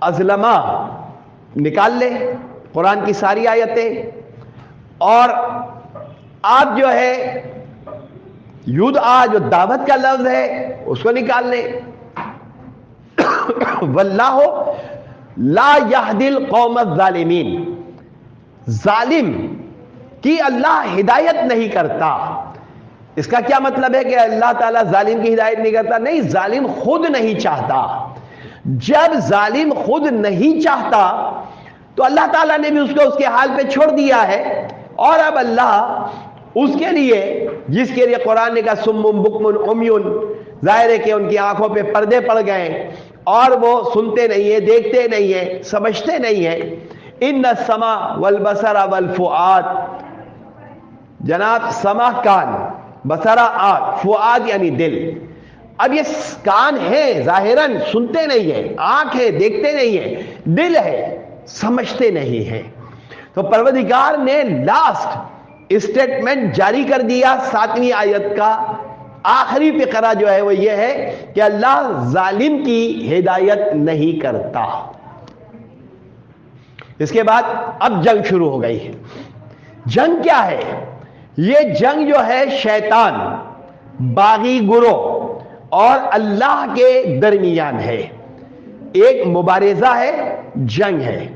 ازلمہ نکال لیں، قرآن کی ساری آیتیں، اور آپ جو ہے یدعا جو دعوت کا لفظ ہے اس کو نکال لیں. واللہ لا یہدی القوم الظالمین، ظالم کی اللہ ہدایت نہیں کرتا. اس کا کیا مطلب ہے کہ اللہ تعالیٰ ظالم کی ہدایت نہیں کرتا؟ نہیں، ظالم خود نہیں چاہتا. جب ظالم خود نہیں چاہتا تو اللہ تعالیٰ نے بھی اس کو اس کے حال پہ چھوڑ دیا ہے. اور اب اللہ اس کے لیے، جس کے لیے قرآن نے کہا سم بکم عمیون، ظاہر ہے کہ ان کی آنکھوں پہ پردے پڑ گئے اور وہ سنتے نہیں ہیں، دیکھتے نہیں ہیں، سمجھتے نہیں ہیں. ان السمع والبصر والفؤاد، جناب سمع کان، بصرہ آنکھ، فؤاد یعنی دل. اب یہ کان ہے ظاہراً، سنتے نہیں ہیں، آنکھ ہے دیکھتے نہیں ہیں، دل ہے سمجھتے نہیں ہیں. تو پروردگار نے لاسٹ اسٹیٹمنٹ جاری کر دیا 7ویں آیت کا. آخری فقرہ جو ہے وہ یہ ہے کہ اللہ ظالم کی ہدایت نہیں کرتا. اس کے بعد اب جنگ شروع ہو گئی. جنگ کیا ہے؟ یہ جنگ جو ہے شیطان، باغی گروہ اور اللہ کے درمیان ہے. ایک مبارزہ ہے، جنگ ہے.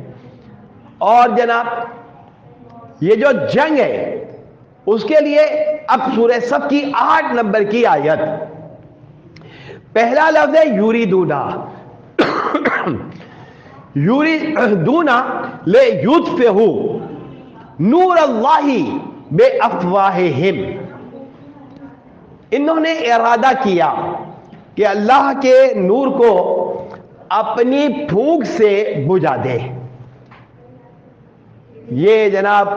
اور جناب یہ جو جنگ ہے اس کے لیے اب سورہ صف کی 8 نمبر کی آیت، پہلا لفظ ہے یریدونا. یریدونا لیطفئوا نور اللہ بافواہہم. انہوں نے ارادہ کیا کہ اللہ کے نور کو اپنی پھونک سے بجھا دے. یہ جناب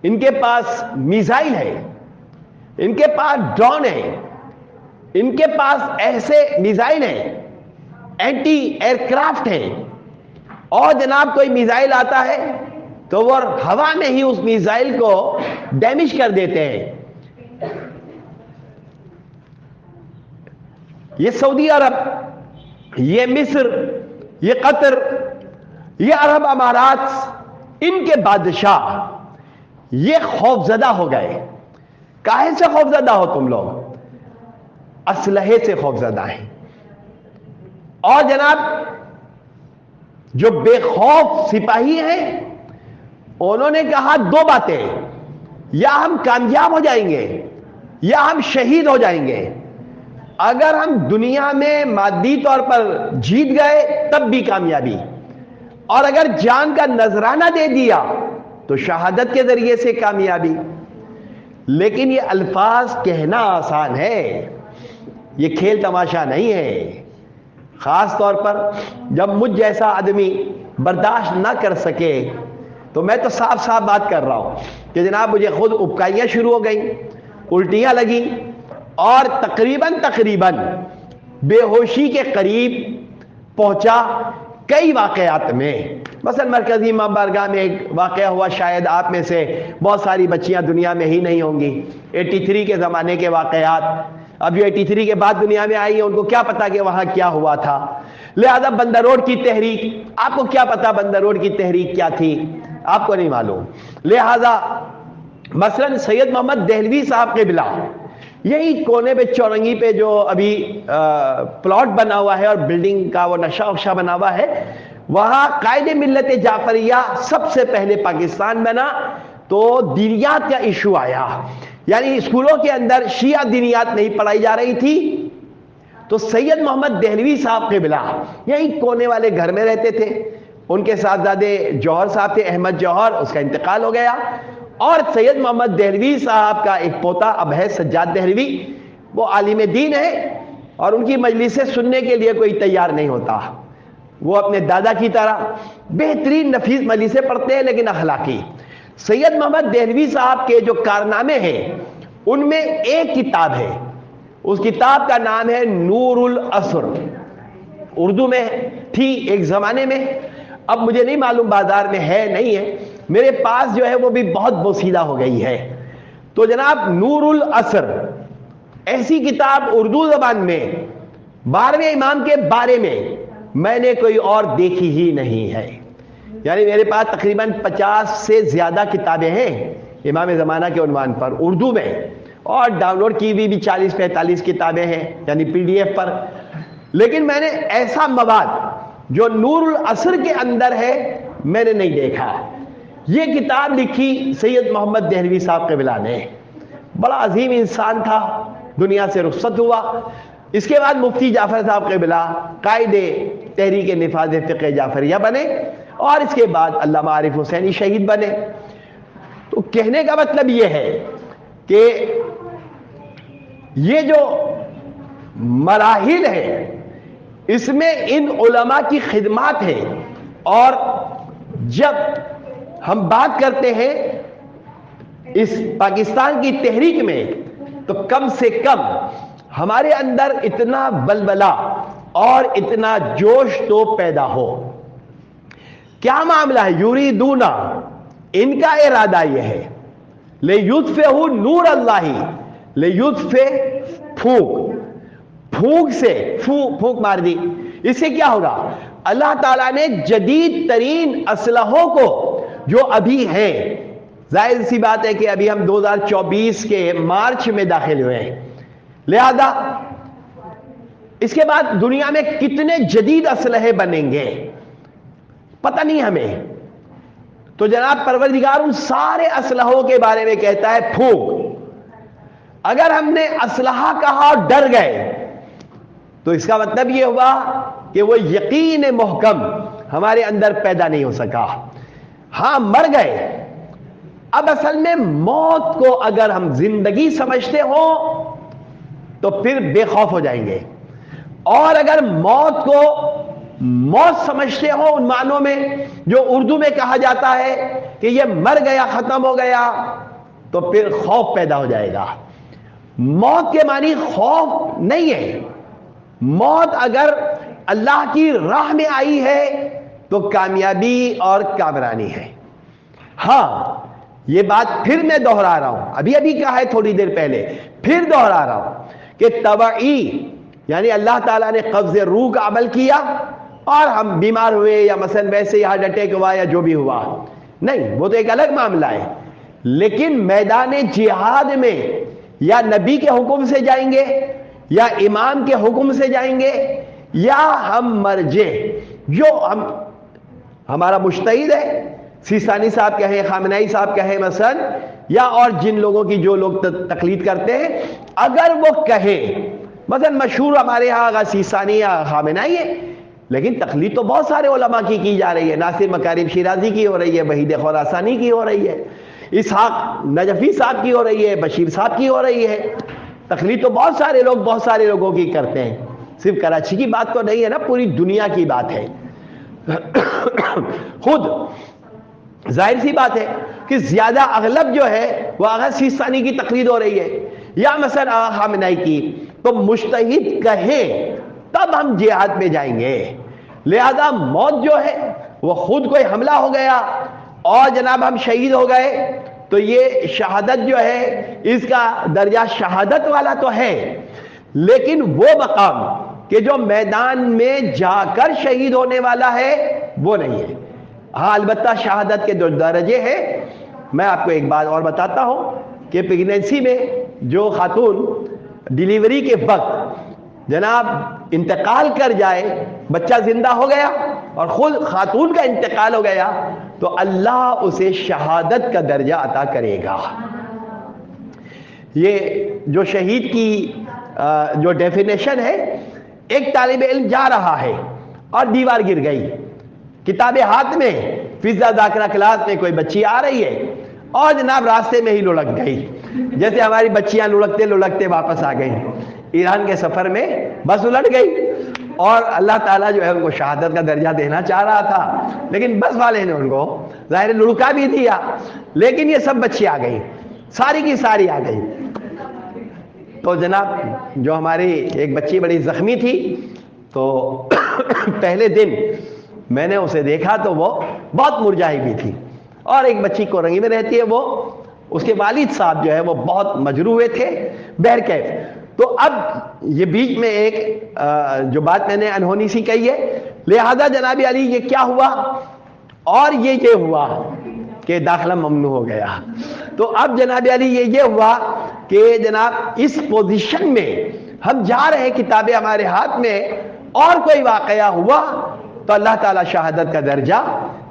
ان کے پاس میزائل ہے، ان کے پاس ڈرون ہے، ان کے پاس ایسے میزائل ہیں، اینٹی ایئر کرافٹ ہیں، اور جناب کوئی میزائل آتا ہے تو وہ ہوا میں ہی اس میزائل کو ڈیمیج کر دیتے ہیں. یہ سعودی عرب، یہ مصر، یہ قطر، یہ عرب امارات، ان کے بادشاہ یہ خوفزدہ ہو گئے. کاہے سے خوفزدہ ہو تم لوگ؟ اسلحے سے خوفزدہ ہیں. اور جناب جو بے خوف سپاہی ہیں انہوں نے کہا 2 باتیں، یا ہم کامیاب ہو جائیں گے یا ہم شہید ہو جائیں گے. اگر ہم دنیا میں مادی طور پر جیت گئے تب بھی کامیابی، اور اگر جان کا نذرانہ دے دیا تو شہادت کے ذریعے سے کامیابی. لیکن یہ الفاظ کہنا آسان ہے، یہ کھیل تماشا نہیں ہے. خاص طور پر جب مجھ جیسا آدمی برداشت نہ کر سکے تو میں تو صاف صاف بات کر رہا ہوں کہ جناب مجھے خود ابکائیاں شروع ہو گئیں، الٹیاں لگیں، اور تقریباً بے ہوشی کے قریب پہنچا کئی واقعات میں. مثلا مرکزی امام بارگاہ میں ایک واقعہ ہوا، شاید آپ میں سے بہت ساری بچیاں دنیا میں ہی نہیں ہوں گی. 83 کے زمانے کے واقعات. اب جو 83 کے بعد دنیا میں آئی ہیں ان کو کیا پتا کہ وہاں کیا ہوا تھا. لہذا بندر روڈ کی تحریک، آپ کو کیا پتا بندر روڈ کی تحریک کیا تھی؟ آپ کو نہیں معلوم. لہذا مثلا سید محمد دہلوی صاحب قبلہ، یہی کونے پہ چورنگی پہ جو ابھی پلاٹ بنا ہوا ہے اور بلڈنگ کا وہ نقشہ وقشہ بنا ہوا ہے، وہاں قائد ملت جعفریہ سب سے پہلے پاکستان بنا تو دینیات کا ایشو آیا. یعنی اسکولوں کے اندر شیعہ دینیات نہیں پڑھائی جا رہی تھی، تو سید محمد دہلوی صاحب قبلہ یہی کونے والے گھر میں رہتے تھے. ان کے صاحبزادے جوہر صاحب تھے، احمد جوہر، اس کا انتقال ہو گیا. اور سید محمد دہلوی صاحب کا ایک پوتا اب ہے سجاد دہلوی، وہ عالم دین ہے اور ان کی مجلسیں سننے کے لیے کوئی تیار نہیں ہوتا. وہ اپنے دادا کی طرح بہترین نفیس مجلسیں پڑھتے ہیں لیکن اخلاقی. سید محمد دہلوی صاحب کے جو کارنامے ہیں ان میں ایک کتاب ہے, اس کتاب کا نام ہے نور العصر. اردو میں تھی ایک زمانے میں, اب مجھے نہیں معلوم بازار میں ہے نہیں ہے, میرے پاس جو ہے وہ بھی بہت بوسیدہ ہو گئی ہے. تو جناب نور العصر ایسی کتاب اردو زبان میں 12ویں امام کے بارے میں نے کوئی اور دیکھی ہی نہیں ہے. یعنی میرے پاس تقریباً 50 سے زیادہ کتابیں ہیں امام زمانہ کے عنوان پر اردو میں, اور ڈاؤن لوڈ کی بھی 40-45 کتابیں ہیں یعنی PDF پر. لیکن میں نے ایسا مواد جو نور العصر کے اندر ہے میں نے نہیں دیکھا. یہ کتاب لکھی سید محمد دہلوی صاحب قبلہ نے, بڑا عظیم انسان تھا, دنیا سے رخصت ہوا. اس کے بعد مفتی جعفر صاحب قبلہ قائد تحریک نفاذ فقہ جعفریہ بنے, اور اس کے بعد علامہ عارف حسینی شہید بنے. تو کہنے کا مطلب یہ ہے کہ یہ جو مراحل ہے اس میں ان علماء کی خدمات ہے. اور جب ہم بات کرتے ہیں اس پاکستان کی تحریک میں تو کم سے کم ہمارے اندر اتنا بلبلہ اور اتنا جوش تو پیدا ہو. کیا معاملہ ہے؟ یریدون, ان کا ارادہ یہ ہے, لیطفئوا نور اللہ, لیطفئ پھونک سے پھونک مار دی. اس سے کیا ہوگا؟ اللہ تعالیٰ نے جدید ترین اسلحوں کو جو ابھی ہیں, ظاہر سی بات ہے کہ ابھی ہم 2024 کے مارچ میں داخل ہوئے ہیں, لہذا اس کے بعد دنیا میں کتنے جدید اسلحے بنیں گے پتہ نہیں ہمیں. تو جناب پروردگار ان سارے اسلحوں کے بارے میں کہتا ہے پھونک. اگر ہم نے اسلحہ کہا اور ڈر گئے تو اس کا مطلب یہ ہوا کہ وہ یقین محکم ہمارے اندر پیدا نہیں ہو سکا. ہاں مر گئے. اب اصل میں موت کو اگر ہم زندگی سمجھتے ہوں تو پھر بے خوف ہو جائیں گے, اور اگر موت کو موت سمجھتے ہو ان معنوں میں جو اردو میں کہا جاتا ہے کہ یہ مر گیا ختم ہو گیا, تو پھر خوف پیدا ہو جائے گا. موت کے معنی خوف نہیں ہے. موت اگر اللہ کی راہ میں آئی ہے تو کامیابی اور کامرانی ہے. ہاں یہ بات پھر میں دوہرا رہا ہوں, ابھی کہا ہے تھوڑی دیر پہلے, پھر دوہرا رہا ہوں کہ طبعی یعنی اللہ تعالیٰ نے قبض روح کا عمل کیا اور ہم بیمار ہوئے یا مثلا ویسے ہارٹ اٹیک ہوا یا جو بھی ہوا, نہیں, وہ تو ایک الگ معاملہ ہے. لیکن میدان جہاد میں یا نبی کے حکم سے جائیں گے یا امام کے حکم سے جائیں گے یا ہم مرجے جو ہمارا مجتہد ہے, سیستانی صاحب کہیں, خامنائی صاحب کہیں مثلا, یا اور جن لوگوں کی جو لوگ تقلید کرتے ہیں, اگر وہ کہیں مثلا مشہور ہمارے ہاں آغا سیستانی یا خامنائی ہے, لیکن تقلید تو بہت سارے علماء کی جا رہی ہے. ناصر مکارم شیرازی کی ہو رہی ہے, وحید خراسانی کی ہو رہی ہے, اسحاق نجفی صاحب کی ہو رہی ہے, بشیر صاحب کی ہو رہی ہے. تقلید تو بہت سارے لوگوں کی کرتے ہیں, صرف کراچی کی بات تو نہیں ہے نا, پوری دنیا کی بات ہے. خود ظاہر سی بات ہے کہ زیادہ اغلب جو ہے وہ آغا سیستانی کی تقلید ہو رہی ہے یا مثلا آغا خامنائی کی. تو مجتہد کہیں تب ہم جہاد میں جائیں گے. لہذا موت جو ہے وہ خود کوئی حملہ ہو گیا اور جناب ہم شہید ہو گئے تو یہ شہادت جو ہے اس کا درجہ شہادت والا تو ہے, لیکن وہ مقام کہ جو میدان میں جا کر شہید ہونے والا ہے وہ نہیں ہے. ہاں البتہ شہادت کے جو درجے ہیں, میں آپ کو ایک بات اور بتاتا ہوں کہ پریگنینسی میں جو خاتون ڈیلیوری کے وقت جناب انتقال کر جائے, بچہ زندہ ہو گیا اور خود خاتون کا انتقال ہو گیا, تو اللہ اسے شہادت کا درجہ عطا کرے گا. یہ جو شہید کی جو ڈیفینیشن ہے, ایک طالب علم جا رہا ہے اور دیوار گر گئی, کتاب ہاتھ میں, فضا ذاکرہ کلاس میں کوئی بچی آ رہی ہے, اور جناب راستے میں ہی لڑک گئی، جیسے ہماری بچیاں لڑکتے لڑکتے واپس آ گئی، ایران کے سفر میں بس الٹ گئی، اور اللہ تعالیٰ جو ہے ان کو شہادت کا درجہ دینا چاہ رہا تھا، لیکن بس والے نے ان کو ظاہر لڑکا بھی دیا، لیکن یہ سب بچی آ گئی، ساری کی ساری آ گئی۔ تو جناب جو ہماری ایک بچی بڑی زخمی تھی، تو پہلے دن میں نے اسے دیکھا تو وہ بہت مرجھائی بھی تھی، اور ایک بچی کورنگی میں رہتی ہے، وہ اس کے والد صاحب جو ہے وہ بہت مجروح ہوئے تھے بہرکیف۔ تو اب یہ بیچ میں ایک جو بات میں نے انہونی سی کہی ہے، لہذا جناب علی یہ کیا ہوا، اور یہ ہوا کہ داخلہ ممنوع ہو گیا۔ تو اب جناب علی یہ ہوا کہ جناب اس پوزیشن میں ہم جا رہے ہیں، کتابیں ہمارے ہاتھ میں، اور کوئی واقعہ ہوا تو اللہ تعالیٰ شہادت کا درجہ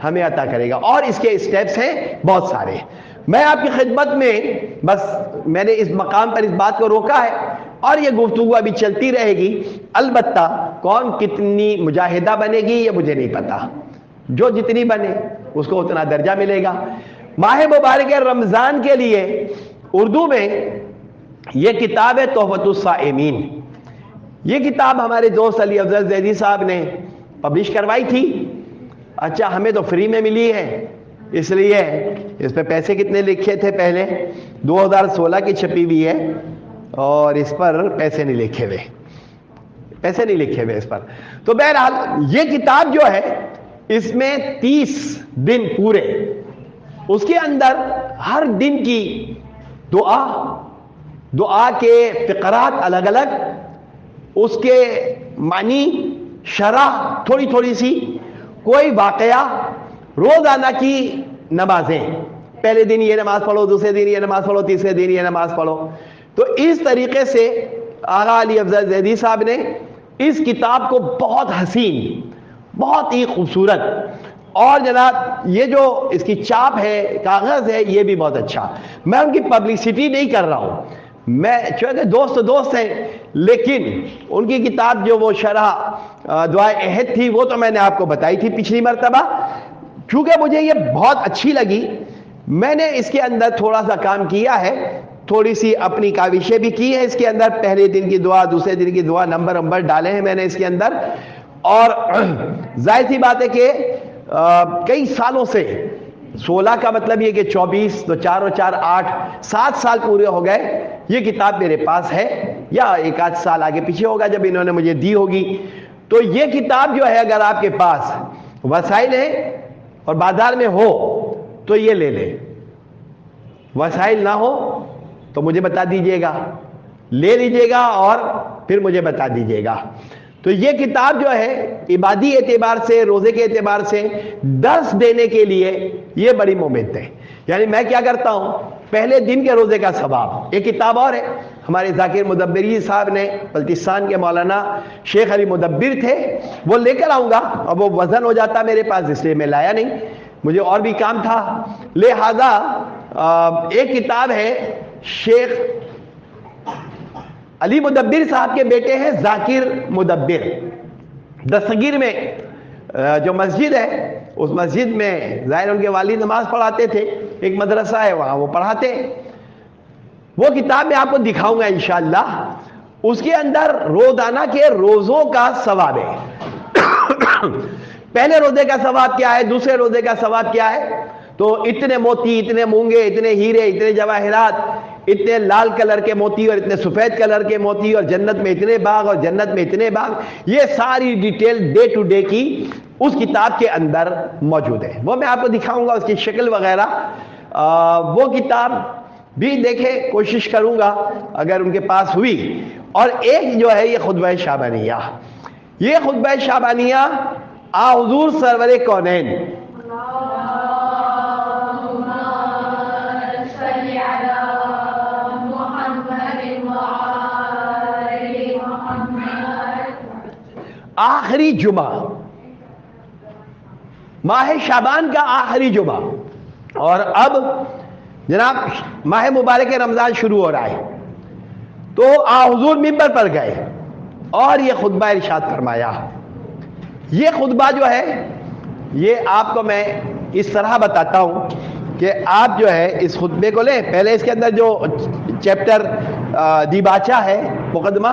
ہمیں عطا کرے گا، اور اس کے سٹیپس ہیں بہت سارے۔ میں آپ کی خدمت میں بس میں نے اس مقام پر اس بات کو روکا ہے، اور یہ گفتگو ابھی چلتی رہے گی، البتہ کون کتنی مجاہدہ بنے گی یہ مجھے نہیں پتا، جو جتنی بنے اس کو اتنا درجہ ملے گا۔ ماہ مبارک رمضان کے لیے اردو میں یہ کتاب ہے تحفۃ الصائمین، یہ کتاب ہمارے دوست علی افضل زیدی صاحب نے پبلش کروائی تھی۔ اچھا ہمیں تو فری میں ملی ہے، اس لیے اس پہ پیسے کتنے لکھے تھے پہلے، 2016 کی چھپی ہوئی ہے، اور اس پر پیسے نہیں لکھے ہوئے اس پر۔ تو بہرحال یہ کتاب جو ہے اس میں 30 دن پورے، اس کے اندر ہر دن کی دعا کے فقرات الگ الگ، اس کے معنی، شرح تھوڑی تھوڑی سی، کوئی واقعہ، روزانہ کی نمازیں، پہلے دن یہ نماز پڑھو، دوسرے دن یہ نماز پڑھو، تیسرے دن یہ نماز پڑھو۔ تو اس طریقے سے آغا علی افضل زیدی صاحب نے اس کتاب کو بہت حسین، بہت ہی خوبصورت، اور جناب یہ جو اس کی چاپ ہے، کاغذ ہے، یہ بھی بہت اچھا۔ میں ان کی پبلسٹی نہیں کر رہا ہوں، میں چونکہ دوست ہیں، لیکن ان کی کتاب جو وہ شرح دعائے عہد تھی وہ تو میں نے آپ کو بتائی تھی پچھلی مرتبہ، چونکہ مجھے یہ بہت اچھی لگی، میں نے اس کے اندر تھوڑا سا کام کیا ہے، تھوڑی سی اپنی کاوشیں بھی کی ہے اس کے اندر، پہلے دن کی دعا، دوسرے دن کی دعا، نمبر ڈالے ہیں میں نے اس کے اندر، اور ظاہر سی بات ہے کہ کئی سالوں سے، 16 کا مطلب یہ کہ 24 تو 4 اور 4 8، 7 سال پورے ہو گئے یہ کتاب میرے پاس ہے، یا ایک آدھ سال آگے پیچھے ہوگا جب انہوں نے مجھے دی ہوگی۔ تو یہ کتاب جو ہے اگر آپ کے پاس وسائل ہیں اور بازار میں ہو تو یہ لے لیں، وسائل نہ ہو تو مجھے بتا دیجئے گا، لے لیجئے گا اور پھر مجھے بتا دیجئے گا۔ تو یہ کتاب جو ہے عبادی اعتبار سے، روزے کے اعتبار سے، درس دینے کے لیے یہ بڑی مفید ہے۔ یعنی میں کیا کرتا ہوں، پہلے دن کے روزے کا ثواب، ایک کتاب اور ہے ہمارے ذاکر مدبری صاحب نے، بلتستان کے مولانا شیخ علی مدبر تھے، وہ لے کر آؤں گا، اور وہ وزن ہو جاتا میرے پاس، اس لیے میں لایا نہیں، مجھے اور بھی کام تھا۔ لہذا ایک کتاب ہے شیخ علی مدبر صاحب کے بیٹے ہیں ذاکر مدبر، دستگیر میں جو مسجد ہے، اس مسجد میں ظاہر ان کے والد نماز پڑھاتے تھے، ایک مدرسہ ہے وہاں وہ پڑھاتے، وہ کتاب میں آپ کو دکھاؤں گا انشاءاللہ۔ اس کے اندر روزانہ کے روزوں کا ثواب ہے، پہلے روزے کا ثواب کیا ہے، دوسرے روزے کا ثواب کیا ہے، تو اتنے موتی، اتنے مونگے، اتنے ہیرے، اتنے جواہرات، اتنے لال کلر کے موتی اور اتنے سفید کلر کے موتی، اور جنت میں اتنے باغ اور جنت میں اتنے باغ، یہ ساری ڈیٹیل ڈے ٹو ڈے کی اس کتاب کے اندر موجود ہے، وہ میں آپ کو دکھاؤں گا اس کی شکل وغیرہ۔ وہ کتاب بھی دیکھیں، کوشش کروں گا اگر ان کے پاس ہوئی۔ اور ایک جو ہے یہ خطبہ شعبانیہ، یہ خطبہ شعبانیہ حضور سرور کونین آخری جمعہ، ماہ شعبان کا آخری جمعہ، اور اب جناب ماہ مبارک رمضان شروع ہو رہا ہے، تو حضور منبر پر گئے اور یہ خطبہ ارشاد فرمایا۔ یہ خطبہ جو ہے یہ آپ کو میں اس طرح بتاتا ہوں کہ آپ جو ہے اس خطبے کو لیں، پہلے اس کے اندر جو چیپٹر دیباچہ ہے مقدمہ،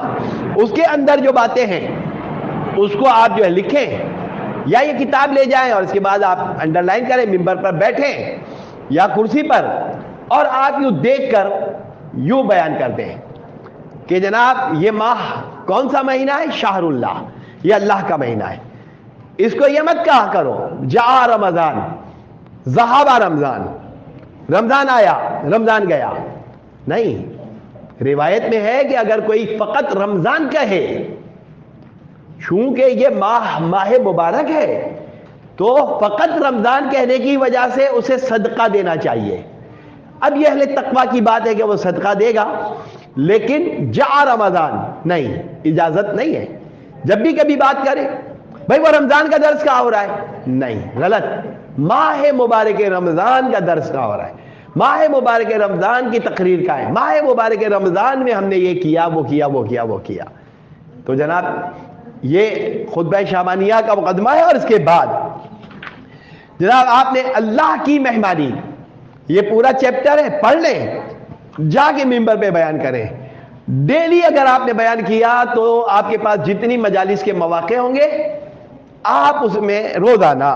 اس کے اندر جو باتیں ہیں اس کو آپ جو ہے لکھیں، یا یہ کتاب لے جائیں اور اس کے بعد آپ انڈر لائن کریں، ممبر پر بیٹھیں یا کرسی پر، اور آپ یوں دیکھ کر یوں بیان کرتے ہیں کہ جناب یہ ماہ کون سا مہینہ ہے؟ شہر اللہ، یہ اللہ کا مہینہ ہے، اس کو یہ مت کہا کرو جاء رمضان، ذہب رمضان، رمضان آیا رمضان گیا، نہیں، روایت میں ہے کہ اگر کوئی فقط رمضان کہے، چونکہ یہ ماہ مبارک ہے تو فقط رمضان کہنے کی وجہ سے اسے صدقہ دینا چاہیے۔ اب یہ اہل تقویٰ کی بات ہے کہ وہ صدقہ دے گا، لیکن جاء رمضان نہیں، اجازت نہیں ہے۔ جب بھی کبھی بات کرے بھائی وہ رمضان کا درس کہاں ہو رہا ہے، نہیں، غلط، ماہ مبارک رمضان کا درس کہاں ہو رہا ہے، ماہ مبارک رمضان کی تقریر کا ہے، ماہ مبارک رمضان میں ہم نے یہ کیا وہ کیا وہ کیا وہ کیا۔ تو جناب یہ خطبہ شعبانیہ کا مقدمہ ہے، اور اس کے بعد جناب آپ نے اللہ کی مہمانی، یہ پورا چیپٹر ہے، پڑھ لیں، جا کے ممبر پہ بیان کریں۔ ڈیلی اگر آپ نے بیان کیا تو آپ کے پاس جتنی مجالس کے مواقع ہوں گے، آپ اس میں روزانہ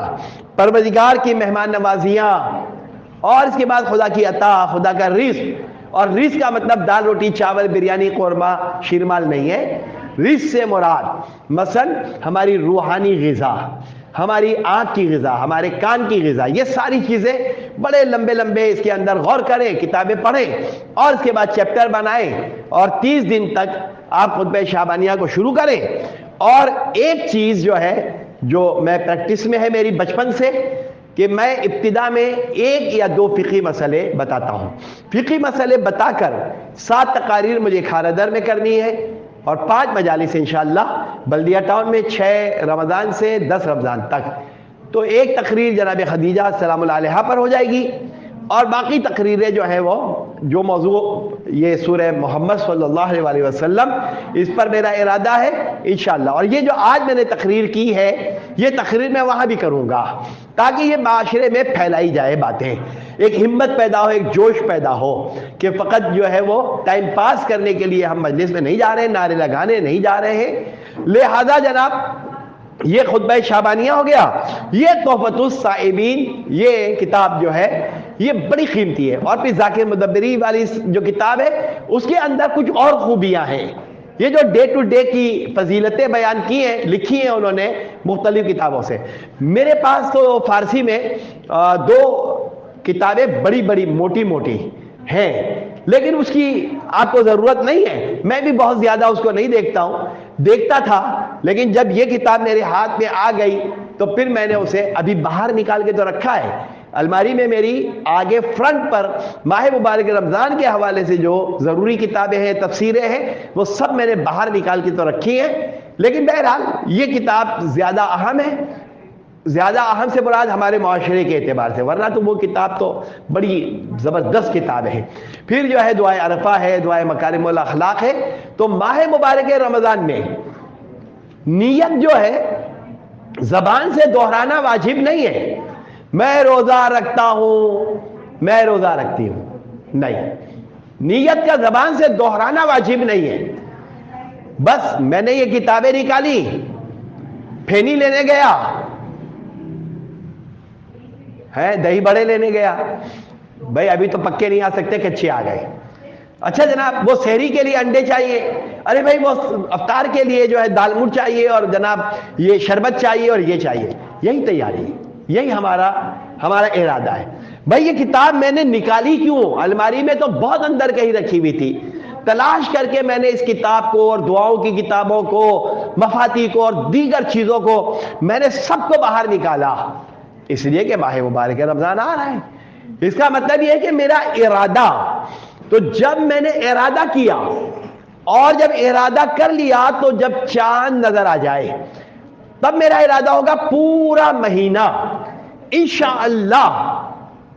پروردگار کی مہمان نوازیاں، اور اس کے بعد خدا کی عطا، خدا کا رزق، اور رزق کا مطلب دال روٹی چاول بریانی قورمہ شیرمال نہیں ہے، رزق سے مراد مثلا ہماری روحانی غذا، ہماری آنکھ کی غذا، ہمارے کان کی غذا، یہ ساری چیزیں بڑے لمبے لمبے اس کے اندر غور کریں، کتابیں پڑھیں، اور اس کے بعد چیپٹر بنائیں، اور 30 دن تک آپ خطبہ شعبانیہ کو شروع کریں۔ اور ایک چیز جو ہے جو میں پریکٹس میں ہے میری بچپن سے، کہ میں ابتدا میں 1 یا 2 فقہی مسئلے بتاتا ہوں، فقہی مسئلے بتا کر 7 تقاریر مجھے کھارادر میں کرنی ہے، اور 5 مجالس انشاءاللہ بلدیہ ٹاؤن میں 6 رمضان سے 10 رمضان تک۔ تو ایک تقریر جناب خدیجہ سلام اللہ علیہا پر ہو جائے گی، اور باقی تقریریں جو ہیں وہ جو موضوع یہ سورہ محمد صلی اللہ علیہ وسلم، اس پر میرا ارادہ ہے انشاءاللہ۔ اور یہ جو آج میں نے تقریر کی ہے، یہ تقریر میں وہاں بھی کروں گا، تاکہ یہ معاشرے میں پھیلائی جائے باتیں، ایک ہمت پیدا ہو، ایک جوش پیدا ہو، کہ فقط جو ہے وہ ٹائم پاس کرنے کے لیے ہم مجلس میں نہیں جا رہے، نعرے لگانے نہیں جا رہے ہیں۔ لہذا جناب یہ خطبہ شعبانیہ ہو گیا، یہ تحفۃ الصائمین، یہ کتاب جو ہے یہ بڑی قیمتی ہے، اور پھر ذاکر مدبری والی جو کتاب ہے اس کے اندر کچھ اور خوبیاں ہیں۔ یہ جو ڈے ٹو ڈے کی فضیلتیں بیان کی ہیں، لکھی ہیں انہوں نے مختلف کتابوں سے۔ میرے پاس تو فارسی میں 2 کتابیں بڑی بڑی موٹی موٹی ہیں، لیکن اس کی آپ کو ضرورت نہیں ہے، میں بھی بہت زیادہ اس کو نہیں دیکھتا ہوں، دیکھتا تھا، لیکن جب یہ کتاب میرے ہاتھ میں آ گئی تو پھر میں نے اسے ابھی باہر نکال کے تو رکھا ہے الماری میں، میری آگے فرنٹ پر ماہ مبارک رمضان کے حوالے سے جو ضروری کتابیں ہیں، تفسیریں ہیں، وہ سب میں نے باہر نکال کے تو رکھی ہیں۔ لیکن بہرحال یہ کتاب زیادہ اہم ہے، زیادہ اہم سے مراد ہمارے معاشرے کے اعتبار سے، ورنہ تو وہ کتاب تو بڑی زبردست کتاب ہے۔ پھر جو ہے دعائے عرفہ ہے، دعائے مکارم الاخلاق ہے۔ تو ماہ مبارک رمضان میں نیت جو ہے زبان سے دہرانا واجب نہیں ہے، میں روزہ رکھتا ہوں، میں روزہ رکھتی ہوں، نہیں، نیت کا زبان سے دہرانا واجب نہیں ہے۔ بس میں نے یہ کتابیں نکالی، پھینی لینے گیا ہے، دہی بڑے لینے گیا، بھائی ابھی تو پکے نہیں آ سکتے، کچے آ گئے، اچھا جناب وہ سحری کے لیے انڈے چاہیے، ارے بھائی وہ افطار کے لیے جو ہے دال موٹ چاہیے، اور جناب یہ شربت چاہیے اور یہ چاہیے، یہی تیاری، یہی ہمارا ارادہ ہے۔ بھائی یہ کتاب میں نے نکالی کیوں؟ الماری میں تو بہت اندر کہیں رکھی ہوئی تھی، تلاش کر کے میں نے اس کتاب کو اور دعاؤں کی کتابوں کو، مفاتی کو اور دیگر چیزوں کو میں نے سب کو باہر نکالا، اس لیے کہ ماہ مبارک رمضان آ رہا ہے۔ اس کا مطلب یہ ہے کہ میرا ارادہ، تو جب میں نے ارادہ کیا اور جب ارادہ کر لیا تو جب چاند نظر آ جائے تب میرا ارادہ ہوگا پورا مہینہ انشاءاللہ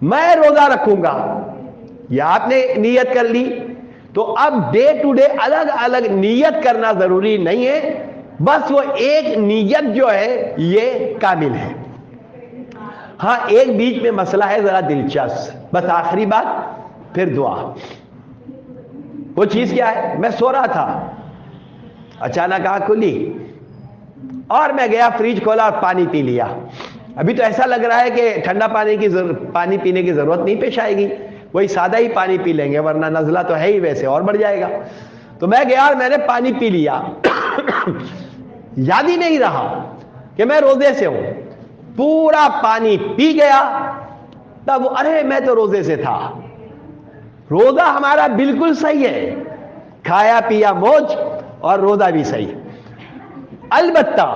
میں روزہ رکھوں گا۔ یا آپ نے نیت کر لی تو اب ڈے ٹو ڈے الگ الگ نیت کرنا ضروری نہیں ہے، بس وہ ایک نیت جو ہے یہ کامل ہے۔ ہاں ایک بیچ میں مسئلہ ہے ذرا دلچسپ، بس آخری بات پھر دعا۔ وہ چیز کیا ہے؟ میں سو رہا تھا، اچانک آنکھ کھلی اور میں گیا فریج کھولا اور پانی پی لیا۔ ابھی تو ایسا لگ رہا ہے کہ ٹھنڈا پانی پینے کی ضرورت نہیں پیش آئے گی، وہی سادہ ہی پانی پی لیں گے، ورنہ نزلہ تو ہے ہی ویسے اور بڑھ جائے گا۔ تو میں گیا اور میں نے پانی پی لیا یاد ہی نہیں رہا کہ میں روزے سے ہوں، پورا پانی پی گیا، تب ارے میں تو روزے سے تھا۔ روزہ ہمارا بالکل صحیح ہے، کھایا پیا موج اور روزہ بھی صحیح، البتہ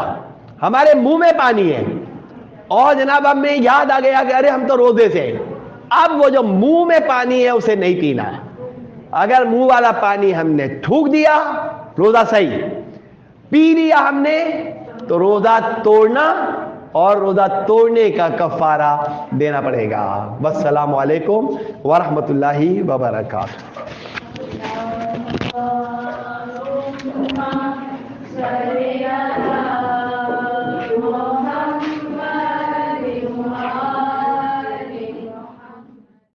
ہمارے منہ میں پانی ہے اور جناب اب میں یاد آ گیا کہ ارے ہم تو روزے سے ہیں، اب وہ جو منہ میں پانی ہے اسے نہیں پینا ہے۔ اگر منہ والا پانی ہم نے تھوک دیا روزہ صحیح، پی لیا ہم نے تو روزہ توڑنا اور روزہ توڑنے کا کفارہ دینا پڑے گا۔ والسلام علیکم ورحمۃ اللہ وبرکاتہ۔